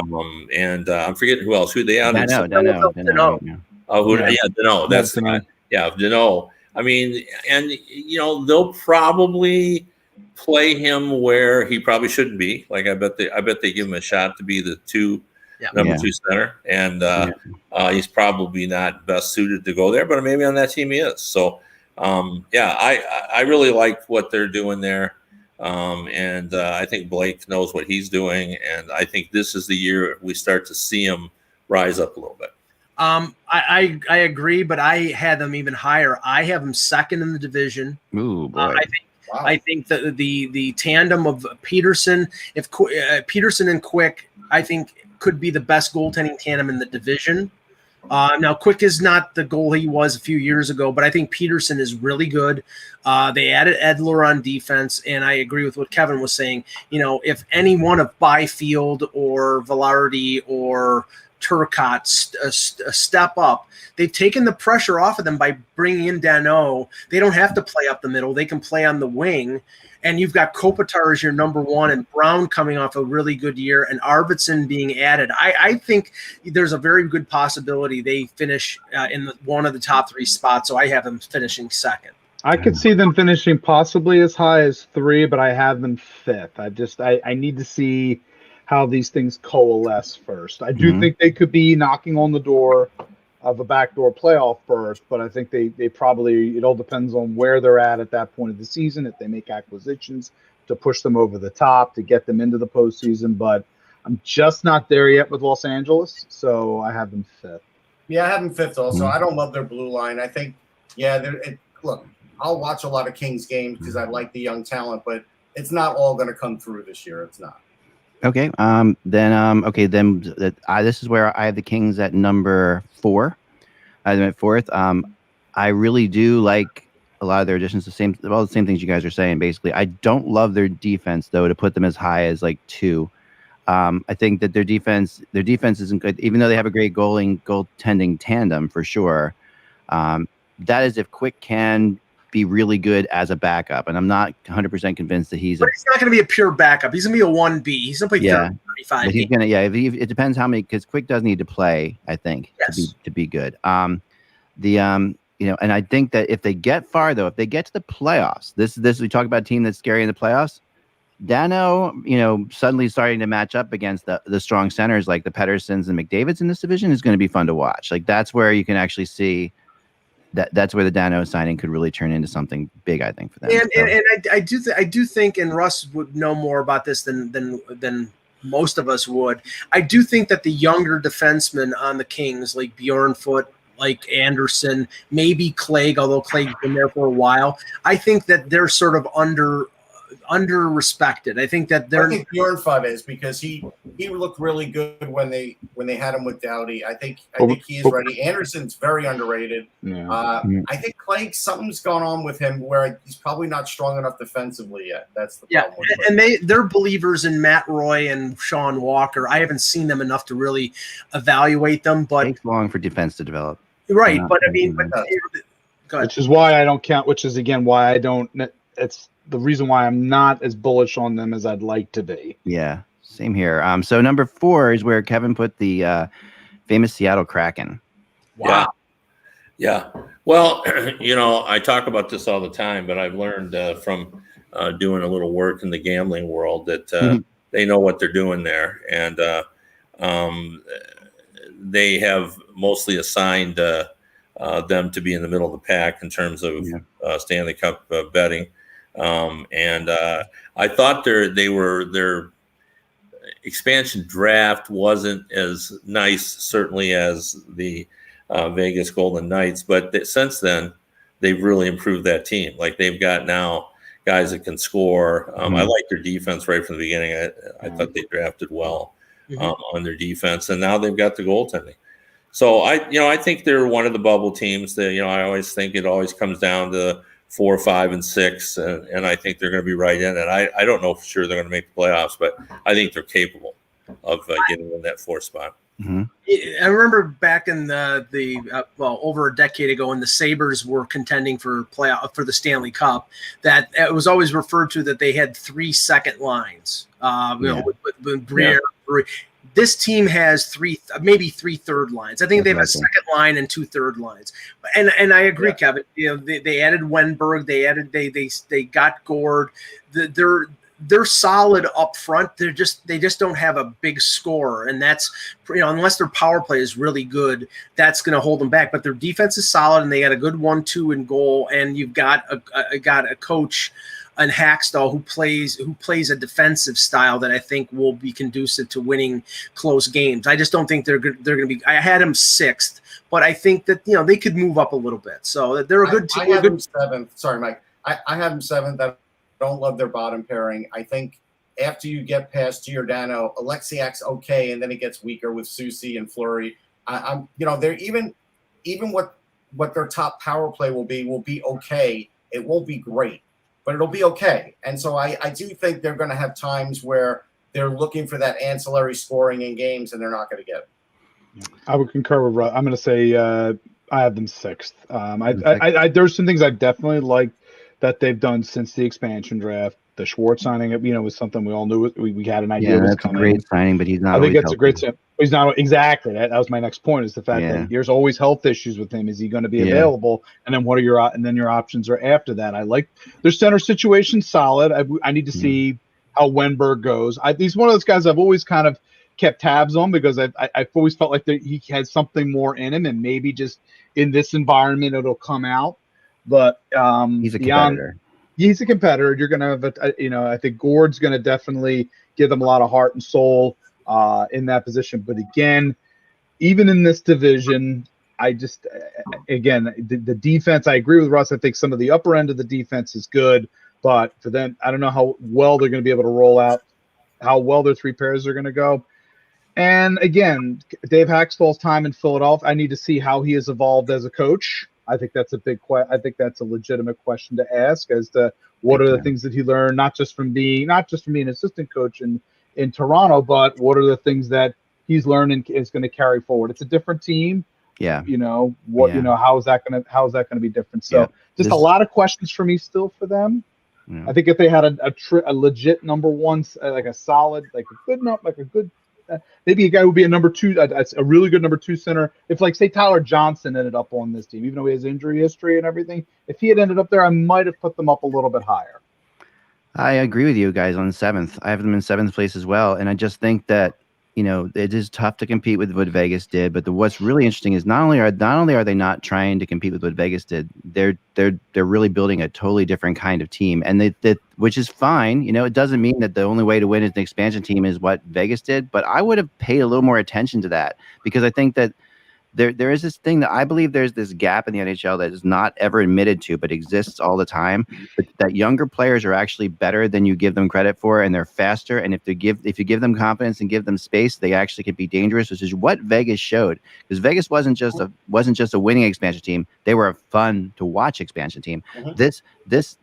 And I'm forgetting who else. Who they added? Dano. Dano. That's Dano. I mean, and they'll probably play him where he probably shouldn't be. Like I bet they give him a shot to be the number 2 center, and he's probably not best suited to go there, but maybe on that team he is. So I really like what they're doing there, and I think Blake knows what he's doing, and I think this is the year we start to see him rise up a little bit. I agree, but I had them even higher. I have them second in the division. Ooh, boy. I think that the tandem of Peterson, Peterson and Quick, I think could be the best goaltending tandem in the division. Now, Quick is not the goal he was a few years ago, but I think Peterson is really good. They added Edler on defense, and I agree with what Kevin was saying. If any one of Byfield or Velarde or Turcotte step up, they've taken the pressure off of them by bringing in Dano. They don't have to play up the middle. They can play on the wing. And you've got Kopitar as your number 1 and Brown coming off a really good year and Arvidsson being added. I think there's a very good possibility they finish in one of the top 3 spots. So I have them finishing second. I could see them finishing possibly as high as 3, but I have them 5th. I need to see how these things coalesce first. I do think they could be knocking on the door of a backdoor playoff berth, but I think they probably, it all depends on where they're at that point of the season, if they make acquisitions to push them over the top, to get them into the postseason. But I'm just not there yet with Los Angeles, so I have them 5th. Yeah, I have them 5th also. I don't love their blue line. I think, look, I'll watch a lot of Kings games because I like the young talent, but it's not all going to come through this year. It's not. Okay. This is where I have the Kings at number 4. I have them at 4th. I really do like a lot of their additions. All the same things you guys are saying. Basically, I don't love their defense though. To put them as high as like 2, I think that their defense isn't good. Even though they have a great goaltending tandem for sure. That is if Quick can be really good as a backup, and I'm not 100% convinced that he's not going to be a pure backup. He's going to be a 1B. He's going to play 35. But he's going to it depends how many, because Quick does need to play, I think, to be good. And I think that if they get far though, if they get to the playoffs, this we talk about a team that's scary in the playoffs. Dano, suddenly starting to match up against the strong centers like the Petterssons and McDavids in this division is going to be fun to watch. Like that's where you can actually see that's where the Dano signing could really turn into something big, I think, for them. And I do think, and Russ would know more about this than most of us would. I do think that the younger defensemen on the Kings, like Bjornfoot, like Anderson, maybe Clegg, although Clegg's been there for a while, I think that they're sort of under respected. I think that they're. I think Bjornfoot is because he looked really good when they had him with Doughty. I think he is ready. Anderson's very underrated. Yeah. I think Clegg, something's gone on with him where he's probably not strong enough defensively yet. That's the problem. And they're believers in Matt Roy and Sean Walker. I haven't seen them enough to really evaluate them, but it takes long for defense to develop. Right, but I mean, which is why I don't count. Which is again why I don't. It's the reason why I'm not as bullish on them as I'd like to be. Yeah, same here. So number 4 is where Kevin put the famous Seattle Kraken. Wow. Yeah. Well, I talk about this all the time, but I've learned from doing a little work in the gambling world that they know what they're doing there, and they have mostly assigned them to be in the middle of the pack in terms of Stanley Cup betting. And I thought their expansion draft wasn't as nice, certainly as the Vegas Golden Knights, but since then they've really improved that team. Like they've got now guys that can score. I like their defense right from the beginning. I thought they drafted well on their defense, and now they've got the goaltending. So I think they're one of the bubble teams that, I always think it always comes down to 4, 5, and 6, and I think they're going to be right in it. I don't know for sure they're going to make the playoffs, but I think they're capable of getting in that 4th spot. Mm-hmm. I remember back in over a decade ago, when the Sabres were contending for the Stanley Cup, that it was always referred to that they had 3 second lines. With Briere. This team has maybe 3 third lines. I think they have a second line and 2 third lines. And I agree, Kevin. They added Wenberg. They got Gord. They're solid up front. They just don't have a big scorer, and that's unless their power play is really good, that's going to hold them back. But their defense is solid, and they got a good 1-2 in goal. And you've got a coach, and Hackstall, who plays a defensive style that I think will be conducive to winning close games. I just don't think they're going to be. I had them 6th, but I think that they could move up a little bit. So they're a good team. I have them 7th. Sorry, Mike. I have them 7th. I don't love their bottom pairing. I think after you get past Giordano, Alexiak's okay, and then it gets weaker with Soucy and Fleury. They're even what their top power play will be okay. It won't be great, but it'll be okay. And so I do think they're going to have times where they're looking for that ancillary scoring in games, and they're not going to get it. I would concur with Russ. I'm going to say I have them 6th. There's some things I definitely like that they've done since the expansion draft. The Schwartz signing, was something we all knew. We had an idea. Yeah, that's a great signing, but he's not. I think that's a great signing. He's not exactly. That was my next point. Is the fact that there's always health issues with him. Is he going to be available? And then what are your options are after that? I like their center situation solid. I need to see how Wenberg goes. He's one of those guys I've always kind of kept tabs on because I've always felt like he has something more in him, and maybe just in this environment it'll come out. But he's a competitor. He's a competitor. You're going to have, I think Gord's going to definitely give them a lot of heart and soul in that position. But again, even in this division, the defense, I agree with Russ. I think some of the upper end of the defense is good. But for them, I don't know how well they're going to be able to roll out, how well their 3 pairs are going to go. And again, Dave Hackstall's time in Philadelphia, I need to see how he has evolved as a coach. I think that's I think that's a legitimate question to ask as to what are the things that he learned, not just from being an assistant coach in Toronto, but what are the things that he's learned and is going to carry forward. It's a different team. Yeah. How is that going to be different? So a lot of questions for me still for them. Yeah. I think if they had a legit number 1, like a solid, maybe a guy would be a number 2, a really good number 2 center. If say Tyler Johnson ended up on this team, even though he has injury history and everything, if he had ended up there, I might have put them up a little bit higher. I agree with you guys on 7th. I have them in 7th place as well. And I just think that, it is tough to compete with what Vegas did. But what's really interesting is not only are they not trying to compete with what Vegas did, they're really building a totally different kind of team, and which is fine. It doesn't mean that the only way to win as an expansion team is what Vegas did. But I would have paid a little more attention to that, because I think that there is this thing that I believe there's this gap in the NHL that is not ever admitted to, but exists all the time. But that younger players are actually better than you give them credit for, and they're faster. And if you give them confidence and give them space, they actually can be dangerous, which is what Vegas showed. Because Vegas wasn't just a winning expansion team; they were a fun to watch expansion team. Mm-hmm. This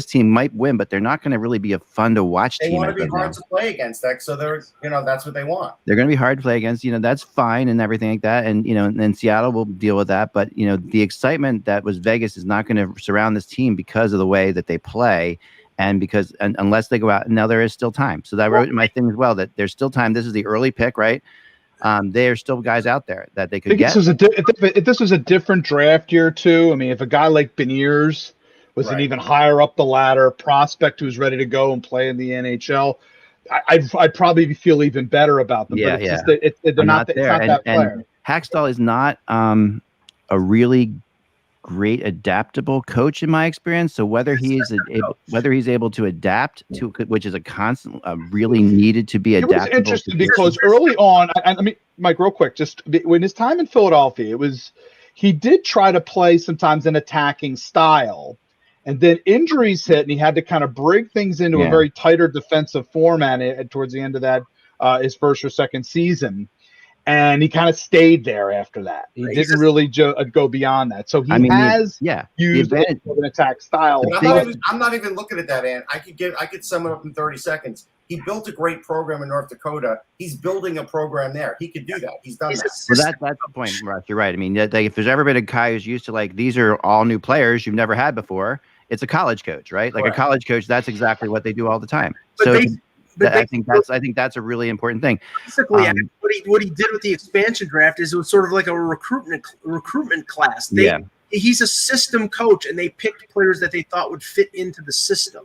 team might win, but they're not going to really be a fun to watch team. They want to be hard to play against, so they're that's what they want. They're going to be hard to play against. That's fine and everything like that. And and Seattle will deal with that. But the excitement that was Vegas is not going to surround this team because of the way that they play, and because unless they go out. Now there is still time. So that wrote in my thing as well that there's still time. This is the early pick, right? There are still guys out there that they could get. If this was a different draft year too. I mean, if a guy like Beniers was an even higher up the ladder prospect who's ready to go and play in the NHL, I'd probably feel even better about them. Yeah, but they're not there. It's not that player. And Hackstall is not a really great adaptable coach in my experience. So whether he's able to adapt to, which is a constant, really needed to be adaptable. It was interesting because early on, I mean, Mike, real quick, just when his time in Philadelphia, he did try to play sometimes an attacking style. And then injuries hit, and he had to kind of break things into a very tighter defensive format towards the end of that his first or second season. And he kind of stayed there after that. He didn't really go beyond that. So he used an attack style. I'm not even looking at that, Ann. I could sum it up in 30 seconds. He built a great program in North Dakota. He's building a program there. He could do that. He's done that. Well, that's the point, Russ. You're right. I mean, if there's ever been a guy who's used to like these are all new players you've never had before, it's a college coach, right? Like a college coach, that's exactly what they do all the time. I think that's a really important thing. Basically, what he did with the expansion draft is it was sort of like a recruitment class. He's a system coach, and they picked players that they thought would fit into the system.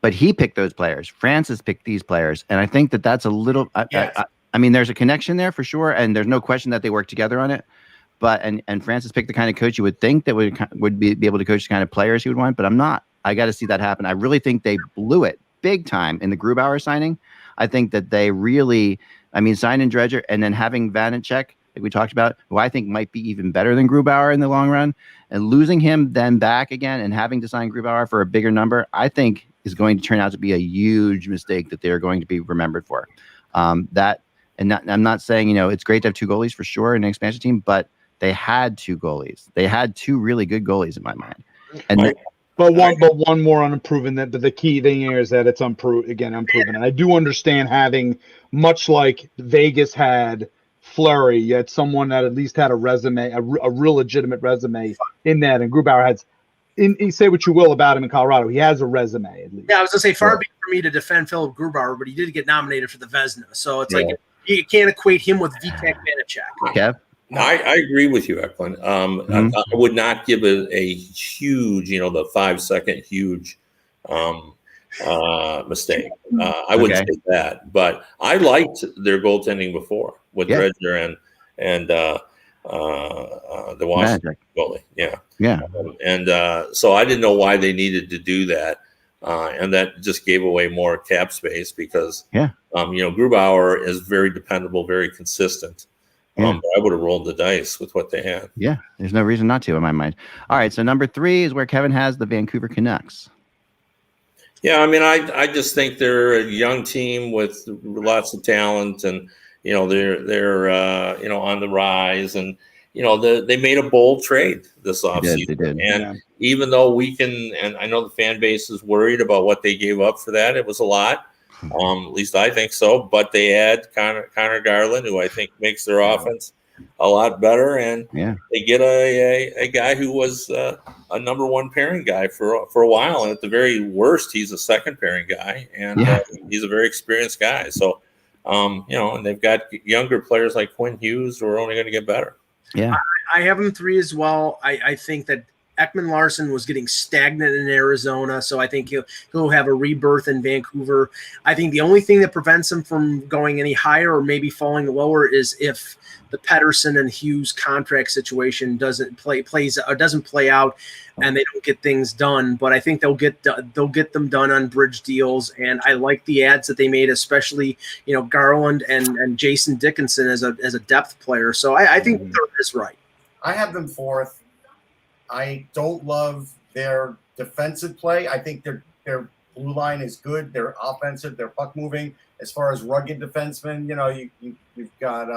But he picked those players. Francis picked these players, and I think that's a little. I mean, there's a connection there for sure, and there's no question that they work together on it. But and Francis picked the kind of coach you would think that would be able to coach the kind of players he would want. But I'm not. I got to see that happen. I really think they blew it big time in the Grubauer signing. I think that they really, signing Dredger and then having Vanacek, like we talked about, who I think might be even better than Grubauer in the long run, and losing him then back again and having to sign Grubauer for a bigger number, I think is going to turn out to be a huge mistake that they're going to be remembered for. I'm not saying, it's great to have two goalies for sure in an expansion team, but they had two goalies. They had two really good goalies in my mind. And But one more unproven. That the key thing here is that it's unproven. And I do understand having, much like Vegas had Fleury, you had someone that at least had a resume, a real legitimate resume in that. And Grubauer has. You say what you will about him in Colorado, he has a resume at least. Yeah, I was gonna say far be for me to defend Philip Grubauer, but he did get nominated for the Vezina, so it's like you can't equate him with Vitek Vanacek. Okay. No, I agree with you, Eklund. I would not give it a huge, the 5-second huge mistake. I wouldn't say that, but I liked their goaltending before with Dredger and the Washington goalie. So I didn't know why they needed to do that, and that just gave away more cap space because Grubauer is very dependable, very consistent. But I would have rolled the dice with what they had. Yeah, there's no reason not to in my mind. All right, so number 3 is where Kevin has the Vancouver Canucks. Yeah, I just think they're a young team with lots of talent, and they're on the rise, and they made a bold trade this offseason. They did. And even though and I know the fan base is worried about what they gave up for that, it was a lot. At least I think so. But they had Connor Garland, who I think makes their offense a lot better, and they get a guy who was a number 1 pairing guy for a while, and at the very worst, he's a second pairing guy, and he's a very experienced guy. So, and they've got younger players like Quinn Hughes who are only going to get better. Yeah, I have him 3 as well. I think that Ekman Larsson was getting stagnant in Arizona, so I think he'll have a rebirth in Vancouver. I think the only thing that prevents him from going any higher or maybe falling lower is if the Pettersson and Hughes contract situation doesn't play out and they don't get things done. But I think they'll get them done on bridge deals, and I like the ads that they made, especially Garland and Jason Dickinson as a depth player. So I think third is right. I have them 4th. I don't love their defensive play. I think their blue line is good. They're offensive. They're puck moving. As far as rugged defensemen, you've got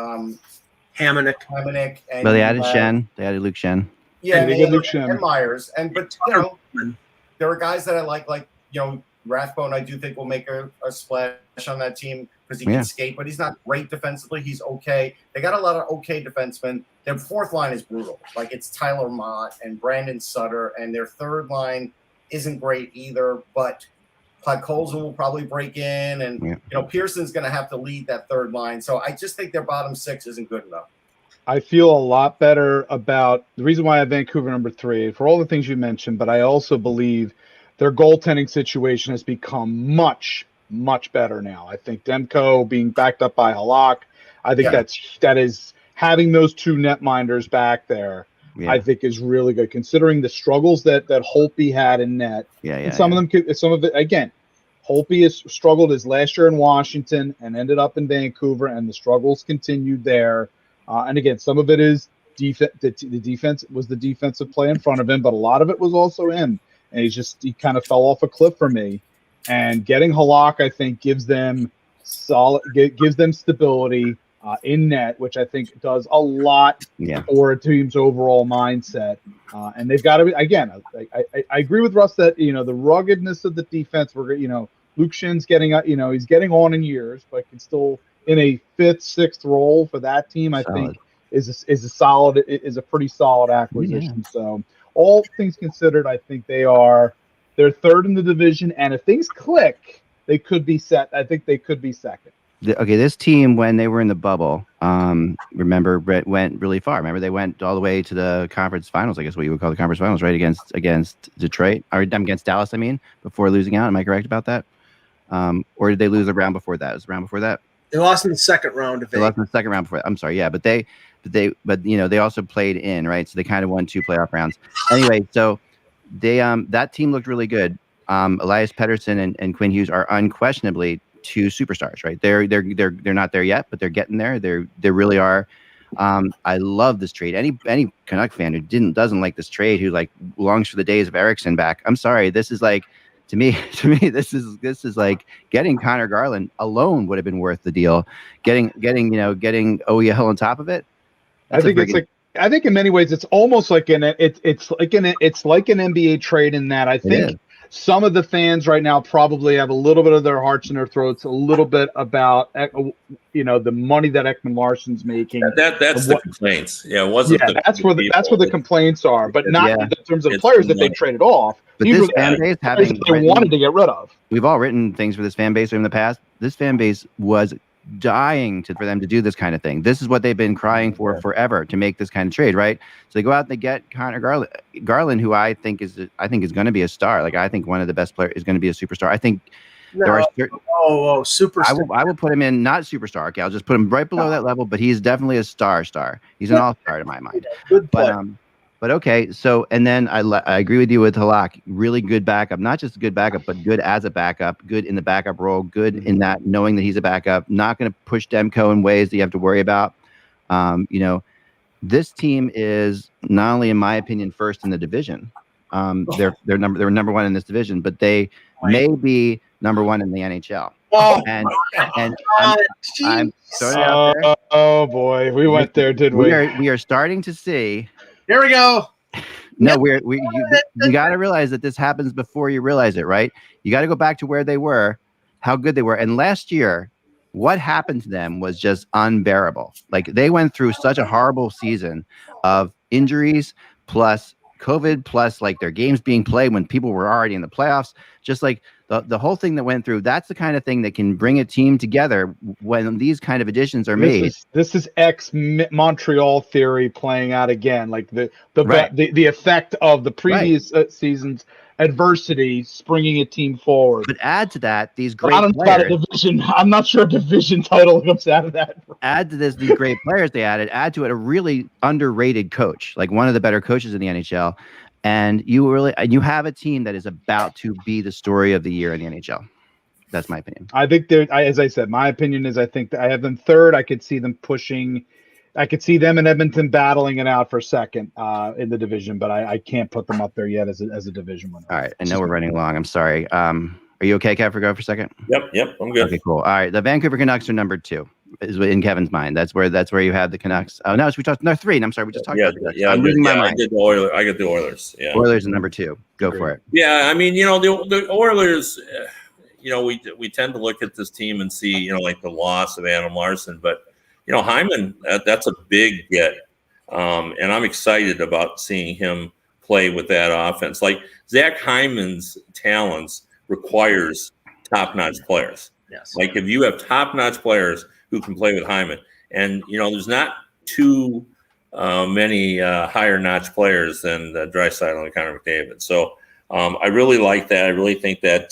Hamonic. And they added Shen. They added Luke Shen. Yeah, and Myers. But there are guys that I like Rathbone. I do think will make a splash on that team because he can skate, but he's not great defensively. He's okay. They got a lot of okay defensemen. Their 4th line is brutal. Like it's Tyler Mott and Brandon Sutter, and their 3rd line isn't great either. But Podkolzin will probably break in, and Pearson's going to have to lead that 3rd line. So I just think their bottom 6 isn't good enough. I feel a lot better about the reason why I have Vancouver number 3 for all the things you mentioned, but I also believe their goaltending situation has become much, much better now. I think Demko being backed up by Halak, I think that is having those 2 netminders back there. I think is really good considering the struggles that Holtby had in net. And some of it again. Holtby has struggled his last year in Washington and ended up in Vancouver, and the struggles continued there. And again, some of it is defense. The defense was the defensive play in front of him, but a lot of it was also him. And he kind of fell off a cliff for me. And getting Halak, I think, gives them stability. in net, which I think does a lot for a team's overall mindset. And they've got to be, again, I agree with Russ that, the ruggedness of the defense, Luke Shin's getting, he's getting on in years, but can still in a 5th, 6th role for that team, I think is a pretty solid acquisition. So all things considered, I think they're 3rd in the division. And if things click, they could be set. I think they could be 2nd. This team, when they were in the bubble, remember, went really far. Remember, they went all the way to the conference finals, I guess what you would call the conference finals, right? Against Detroit, or against Dallas, before losing out. Am I correct about that? Or did they lose the round before that? It was the round before that? They lost in the second round. They lost in the second round before that. I'm sorry, yeah, but they also played in, right? So they kind of won 2 playoff rounds. Anyway, so they that team looked really good. Elias Pettersson and Quinn Hughes are unquestionably 2 superstars, right? They're not there yet, but they're getting there. They really are. I love this trade. Any Canuck fan who doesn't like this trade, who longs for the days of Eriksson back. I'm sorry. This is to me, this is like getting Connor Garland alone would have been worth the deal. Getting OEL on top of it. I think in many ways it's almost like it's like an NBA trade in that I think some of the fans right now probably have a little bit of their hearts in their throats, a little bit about the money that Ekman Larsson's making. That's the complaints. Yeah, it wasn't. Yeah, that's where the complaints are, but not in terms of players that they traded off. But this fan base they wanted to get rid of. We've all written things for this fan base in the past. This fan base was dying for them to do this kind of thing. This is what they've been crying for forever, to make this kind of trade, right? So they go out and they get Connor Garland, who I think is going to be a star. I think one of the best players is going to be a superstar. I think there are superstar. I will put him in, not superstar. Okay, I'll just put him right below that level, but he's definitely a star. He's an all-star in my mind. Good player. But okay, so and then I agree with you with Halak. Really good backup, not just a good backup, but good as a backup, good in the backup role, good in that knowing that he's a backup, not going to push Demko in ways that you have to worry about. This team is not only, in my opinion, 1st in the division. They're number 1 in this division, but they may be number 1 in the NHL. And I'm throwing it out there. Oh boy, we went there, did we? We are starting to see. Here we go. No, you got to realize that this happens before you realize it, right? You got to go back to where they were, how good they were. And last year, what happened to them was just unbearable. They went through such a horrible season of injuries, plus COVID, plus their games being played when people were already in the playoffs. Just the whole thing that went through, that's the kind of thing that can bring a team together when these kind of additions are made. This is ex-Montreal theory playing out again, the effect of the previous season's adversity springing a team forward. But add to that these great players. I'm not sure a division title comes out of that. Add to this these great players they added. Add to it a really underrated coach, one of the better coaches in the NHL. And you have a team that is about to be the story of the year in the NHL. That's my opinion. I think as I said, my opinion is I think that I have them 3rd. I could see them pushing. I could see them and Edmonton battling it out for 2nd in the division, but I can't put them up there yet as a division winner. All right. I know we're running long. I'm sorry. Are you okay, Kev, for go for a second? Yep. I'm good. Okay, cool. All right. The Vancouver Canucks are number 2. Is in Kevin's mind. That's where you have the Canucks. Oh no, we talked. No, 3. I'm sorry, we just talked about the I'm losing my mind. I get the Oilers. Yeah, Oilers are number 2. Go for it. Yeah, I mean, the Oilers. We tend to look at this team and see, the loss of Adam Larsson, but Hyman, that's a big get, and I'm excited about seeing him play with that offense. Zach Hyman's talents requires top-notch players. Yes. If you have top-notch players who can play with Hyman, and there's not too many higher-notch players than Draisaitl and Connor McDavid. So I really like that. I really think that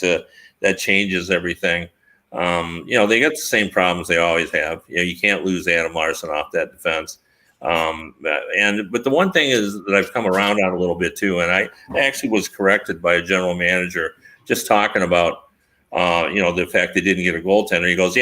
that changes everything. They got the same problems they always have. You can't lose Adam Larsson off that defense. But the one thing is that I've come around on a little bit too, and I actually was corrected by a general manager just talking about the fact they didn't get a goaltender. He goes,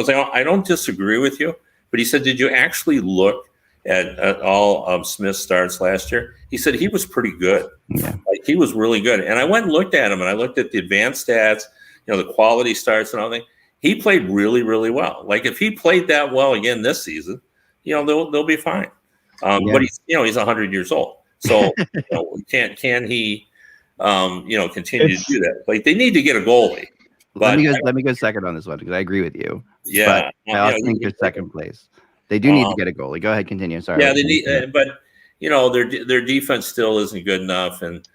I don't disagree with you, but he said, did you actually look at all of Smith's starts last year? He said he was pretty good. Yeah. He was really good. And I went and looked at him, and I looked at the advanced stats, the quality starts and all that. he played really, really well. Like if he played that well again this season, they'll be fine. But he's 100 years old, so can he continue to do that? Like they need to get a goalie. Let me go second on this one because I agree with you. Yeah, but I also think they're second place. They do need to get a goalie. Go ahead, continue. Sorry. Yeah, they need, but their defense still isn't good enough, and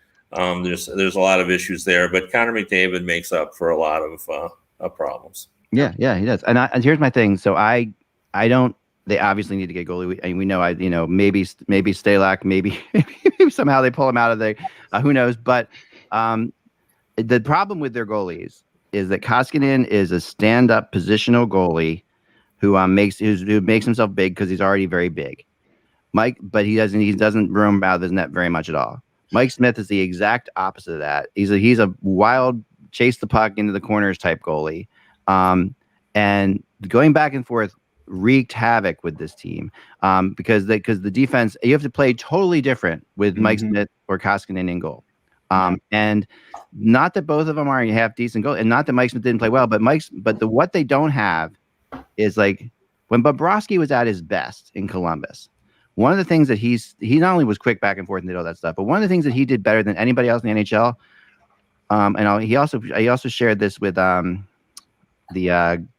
there's a lot of issues there. But Connor McDavid makes up for a lot of problems. Yeah, he does. And here's my thing. So I don't. They obviously need to get a goalie. We know. Maybe Stalock. Maybe somehow they pull him out of there. Who knows? But the problem with their goalies is that Koskinen is a stand-up positional goalie who makes himself big because he's already very big. But he doesn't roam out of his net very much at all. Mike Smith is the exact opposite of that. He's a wild chase the puck into the corners type goalie, and going back and forth wreaked havoc with this team because the defense, you have to play totally different with Mike Smith or Koskinen in goal. And not that both of them are half decent goal, and not that Mike Smith didn't play well, but what they don't have is like when Bobrovsky was at his best in Columbus. One of the things that he not only was quick back and forth and did all that stuff, but one of the things that he did better than anybody else in the NHL. He also shared this with the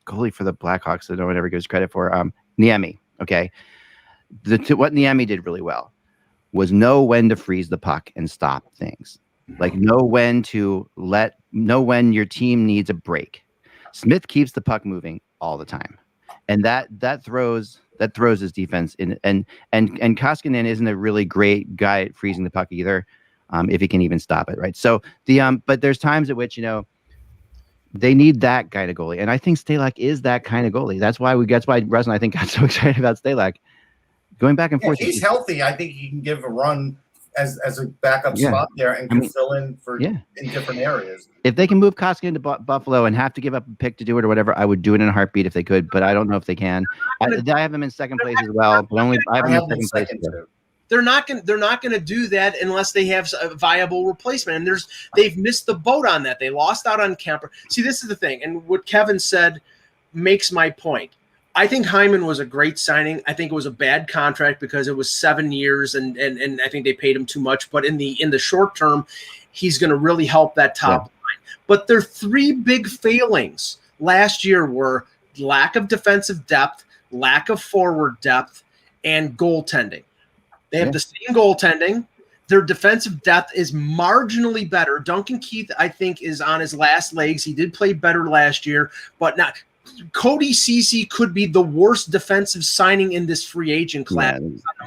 goalie for the Blackhawks that no one ever gives credit for, Niemi. Okay, what Niemi did really well was know when to freeze the puck and stop things. Like know when your team needs a break. Smith keeps the puck moving all the time, and that throws his defense in. And Koskinen isn't a really great guy at freezing the puck either, if he can even stop it, right? So but there's times at which they need that kind of goalie, and I think Stalock is that kind of goalie. That's why Russ and I think got so excited about Stalock. Going back and forth. If he's healthy, I think he can give a run as a backup spot there and can fill in in different areas. If they can move Koskinen to Buffalo and have to give up a pick to do it or whatever, I would do it in a heartbeat if they could, but I don't know if they can. I have them in second place as well, but I have them in second place too. They're not going to do that unless they have a viable replacement. And they've missed the boat on that. They lost out on Kemper. See, this is the thing, and what Kevin said makes my point. I think Hyman was a great signing. I think it was a bad contract because it was 7 years, and I think they paid him too much. But in the short term, he's going to really help that top line. But their three big failings last year were lack of defensive depth, lack of forward depth, and goaltending. They have the same goaltending. Their defensive depth is marginally better. Duncan Keith, I think, is on his last legs. He did play better last year, but not. Cody Ceci could be the worst defensive signing in this free agent class.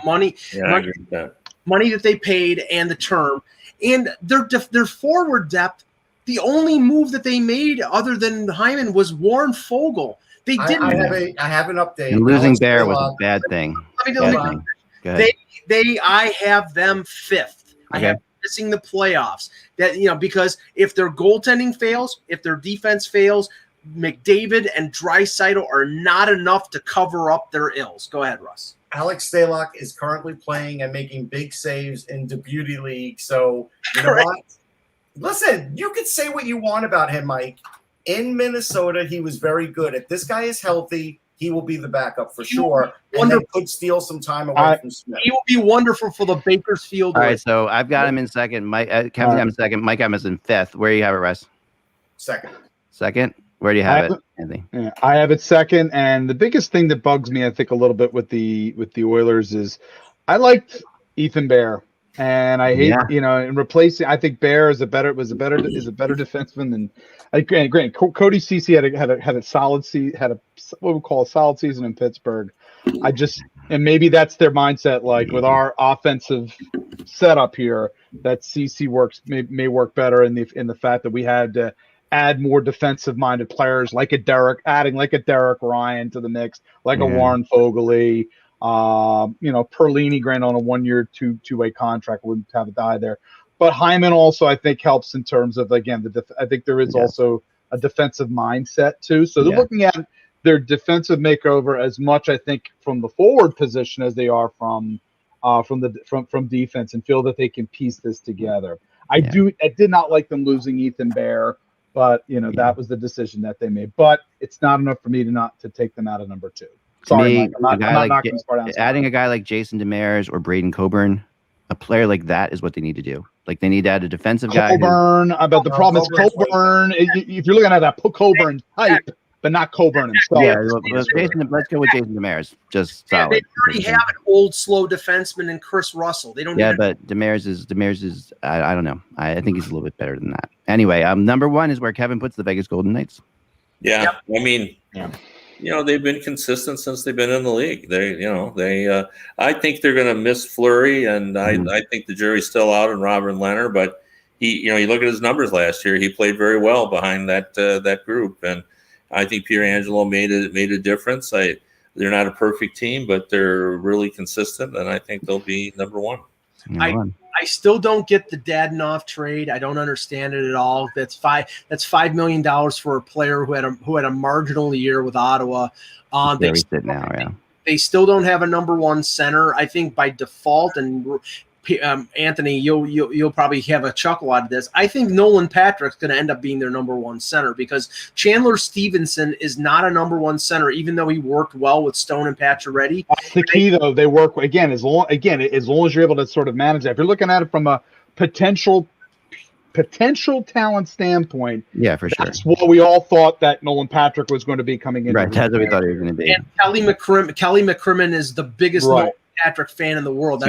Money that they paid and the term. And their forward depth, the only move that they made other than Hyman was Warren Fogle. They didn't. I have an update. And losing Bear was a bad thing. I have them fifth. Okay. I have missing the playoffs. That because if their goaltending fails, if their defense fails, McDavid and Draisaitl are not enough to cover up their ills. Go ahead, Russ. Alex Stalock is currently playing and making big saves in the Beauty League. So you know what? Listen, you can say what you want about him, Mike. In Minnesota, he was very good. If this guy is healthy, he will be the backup for sure. And they could steal some time away from Smith. He will be wonderful for the Bakersfield. All right, so I've got him in second. Mike, Kevin, I'm in second. Mike, I'm in fifth. Where do you have it, Russ? Second. Where do you have it, Anthony? Yeah, I have it second, and the biggest thing that bugs me, I think, a little bit with the Oilers is I liked Ethan Bear, and I hate in replacing. I think Bear is a better defenseman than. Granted, Cody Ceci had a solid what we call a solid season in Pittsburgh. And maybe that's their mindset. Like with our offensive setup here, that Ceci may work better in the fact that we had to add more defensive-minded players adding a Derek Ryan to the mix, a Warren Fogle, Perlini, granted on a 1-year, two-way contract, wouldn't have a die there. But Hyman also, I think, helps in terms of, again, I think there is also a defensive mindset too. So they're looking at their defensive makeover as much, I think, from the forward position as they are from defense, and feel that they can piece this together. I did not like them losing Ethan Bear. But that was the decision that they made. But it's not enough for me to take them out of number 2. Sorry, me, Mike, I'm not knocking this part out. Adding a guy like Jason Demers or Braden Coburn, a player like that is what they need to do. Like they need to add a defensive guy. Coburn, but the problem is Coburn. If you're looking at that, put Coburn type, but not Coburn himself. Yeah, let's go with Jason Demers. Just solid. They already have an old, slow defenseman in Chris Russell. They don't. Yeah, but Demers is. I don't know. I think he's a little bit better than that. Anyway, number 1 is where Kevin puts the Vegas Golden Knights. Yeah, yep. I mean, they've been consistent since they've been in the league. I think they're going to miss Fleury, and I think the jury's still out on Robin Leonard. But you look at his numbers last year. He played very well behind that group, and I think Pietrangelo made a difference. They're not a perfect team, but they're really consistent, and I think they'll be number 1. I still don't get the Dadonov trade. I don't understand it at all. That's $5 million for a player who had a marginal year with Ottawa. They still don't have a number 1 center. I think by default, and Anthony, you'll probably have a chuckle out of this. I think Nolan Patrick's going to end up being their number 1 center because Chandler Stevenson is not a number 1 center, even though he worked well with Stone and Pacioretty. That's the key, though. They work again as long as you're able to sort of manage that. If you're looking at it from a potential talent standpoint, for sure. That's what we all thought that Nolan Patrick was going to be coming in. Right, that's what we thought he was going to be. And Kelly McCrimmon is the biggest Nolan Patrick fan in the world.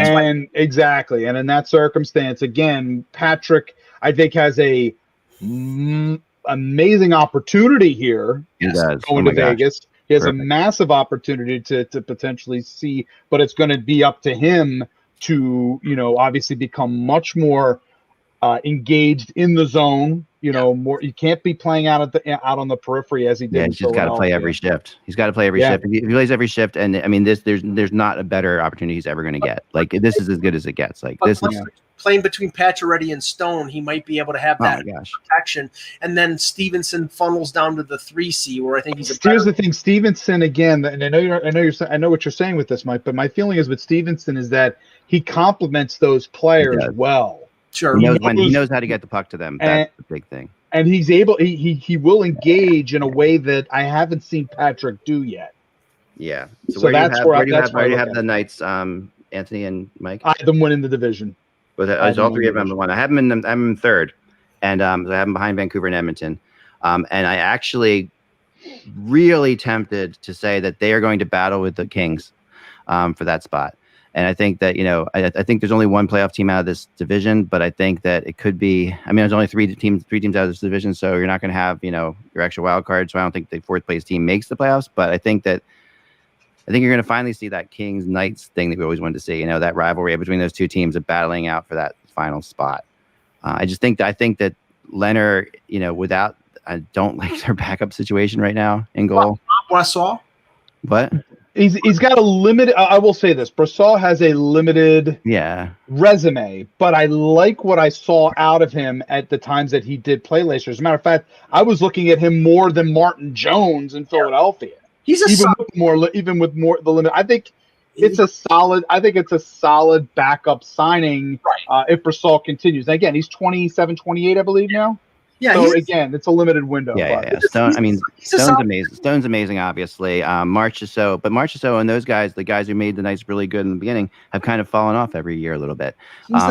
Exactly. And in that circumstance, again, Patrick, I think, has a amazing opportunity here. Going to Vegas. He has a massive opportunity to potentially see, but it's going to be up to him to, obviously become much more engaged in the zone. More. You can't be playing out on the periphery as he did. Yeah, he's just got to play every shift. He's got to play every shift. If he plays every shift, and I mean, there's not a better opportunity he's ever going to get. Like this is as good as it gets. Like this is playing between Pacioretty and Stone. He might be able to have that protection, and then Stevenson funnels down to the 3C, where I think he's. Here's the thing, Stevenson again, and I know what you're saying with this, Mike. But my feeling is with Stevenson is that he complements those players well. Sure. He knows how to get the puck to them. That's the big thing. And he's able. He will engage in a way that I haven't seen Patrick do yet. Yeah. So where do you have the Knights, Anthony and Mike? I have them winning the division. But all 3 of them are 1. I have them in 3rd, and I have them behind Vancouver and Edmonton. And I actually really tempted to say that they are going to battle with the Kings for that spot. And I think that, I think there's only 1 playoff team out of this division, but I think that it could be, there's only 3 teams out of this division. So you're not going to have, your extra wild card. So I don't think the 4th place team makes the playoffs, but I think you're going to finally see that Kings Knights thing that we always wanted to see, that rivalry between those 2 teams of battling out for that final spot. I think that Leonard, I don't like their backup situation right now in goal. Brassard? What? He's got a limited. I will say this: Brassard has a limited resume, but I like what I saw out of him at the times that he did play last year. As a matter of fact, I was looking at him more than Martin Jones in Philadelphia. He's even with more the limit. I think it's a solid backup signing if Brassard continues. And again, he's 27, 28, I believe now. Yeah. So again, it's a limited window. Yeah. Stone. Stone's amazing. Stone's amazing, obviously. Marchessault and those guys, the guys who made the Knights really good in the beginning, have kind of fallen off every year a little bit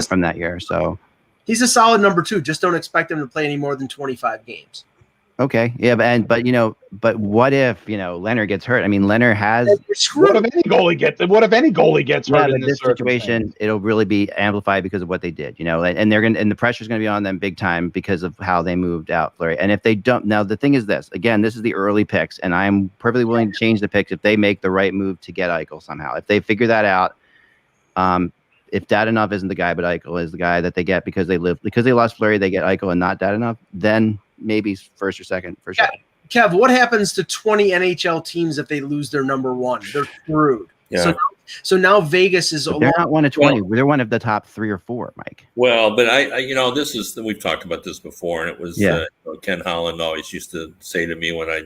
from that year. So he's a solid number 2. Just don't expect him to play any more than 25 games. Okay. Yeah, but what if Leonard gets hurt? I mean, Leonard has. What if any goalie gets hurt in this situation? It'll really be amplified because of what they did, and the pressure's going to be on them big time because of how they moved out Fleury. And if they don't, now the thing is this. Again, this is the early picks, and I'm perfectly willing to change the picks if they make the right move to get Eichel somehow. If they figure that out, if Dadonov isn't the guy, but Eichel is the guy that they get because they lost Fleury, they get Eichel and not Dadonov, then maybe 1st or 2nd for sure. Kev, what happens to 20 NHL teams if they lose their number 1? They're screwed. Yeah. So now Vegas is. They're not 1 of 20. They're one of the top 3 or 4, Mike. Well, but I we've talked about this before, and it was Ken Holland always used to say to me when I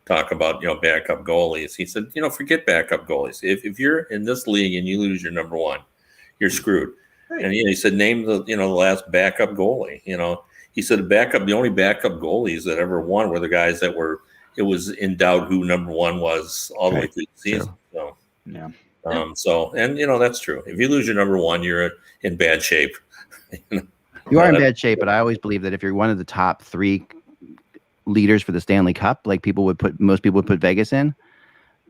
talk about backup goalies. He said, forget backup goalies. If you're in this league and you lose your number 1, you're screwed. Right. And he said, name the last backup goalie. he said the only backup goalies that ever won were the guys that it was in doubt who number one was all the way through the season. So yeah. So that's true. If you lose your number one, you're in bad shape. You are in bad shape, but I always believe that if you're one of the top 3 leaders for the Stanley Cup, like most people would put Vegas in,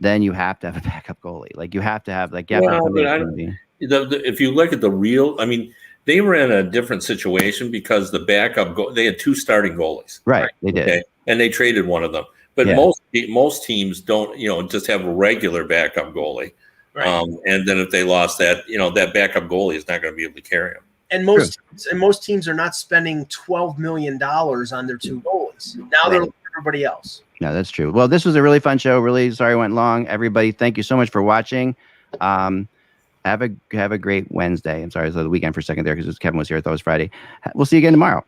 then you have to have a backup goalie. Like you have to have if you look at the real, I mean, they were in a different situation because the backup they had 2 starting goalies. Right. They did. Okay? And they traded one of them. But most teams don't, just have a regular backup goalie. Right. And then if they lost that, that backup goalie is not going to be able to carry them. And most teams are not spending $12 million on their 2 goalies. Now they're looking at everybody else. No, that's true. Well, this was a really fun show. Really sorry it went long. Everybody, thank you so much for watching. Have a great Wednesday. I'm sorry, it's the weekend for a second there because Kevin was here. I thought it was Friday. We'll see you again tomorrow.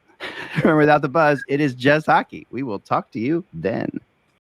Remember, without the buzz, it is just hockey. We will talk to you then.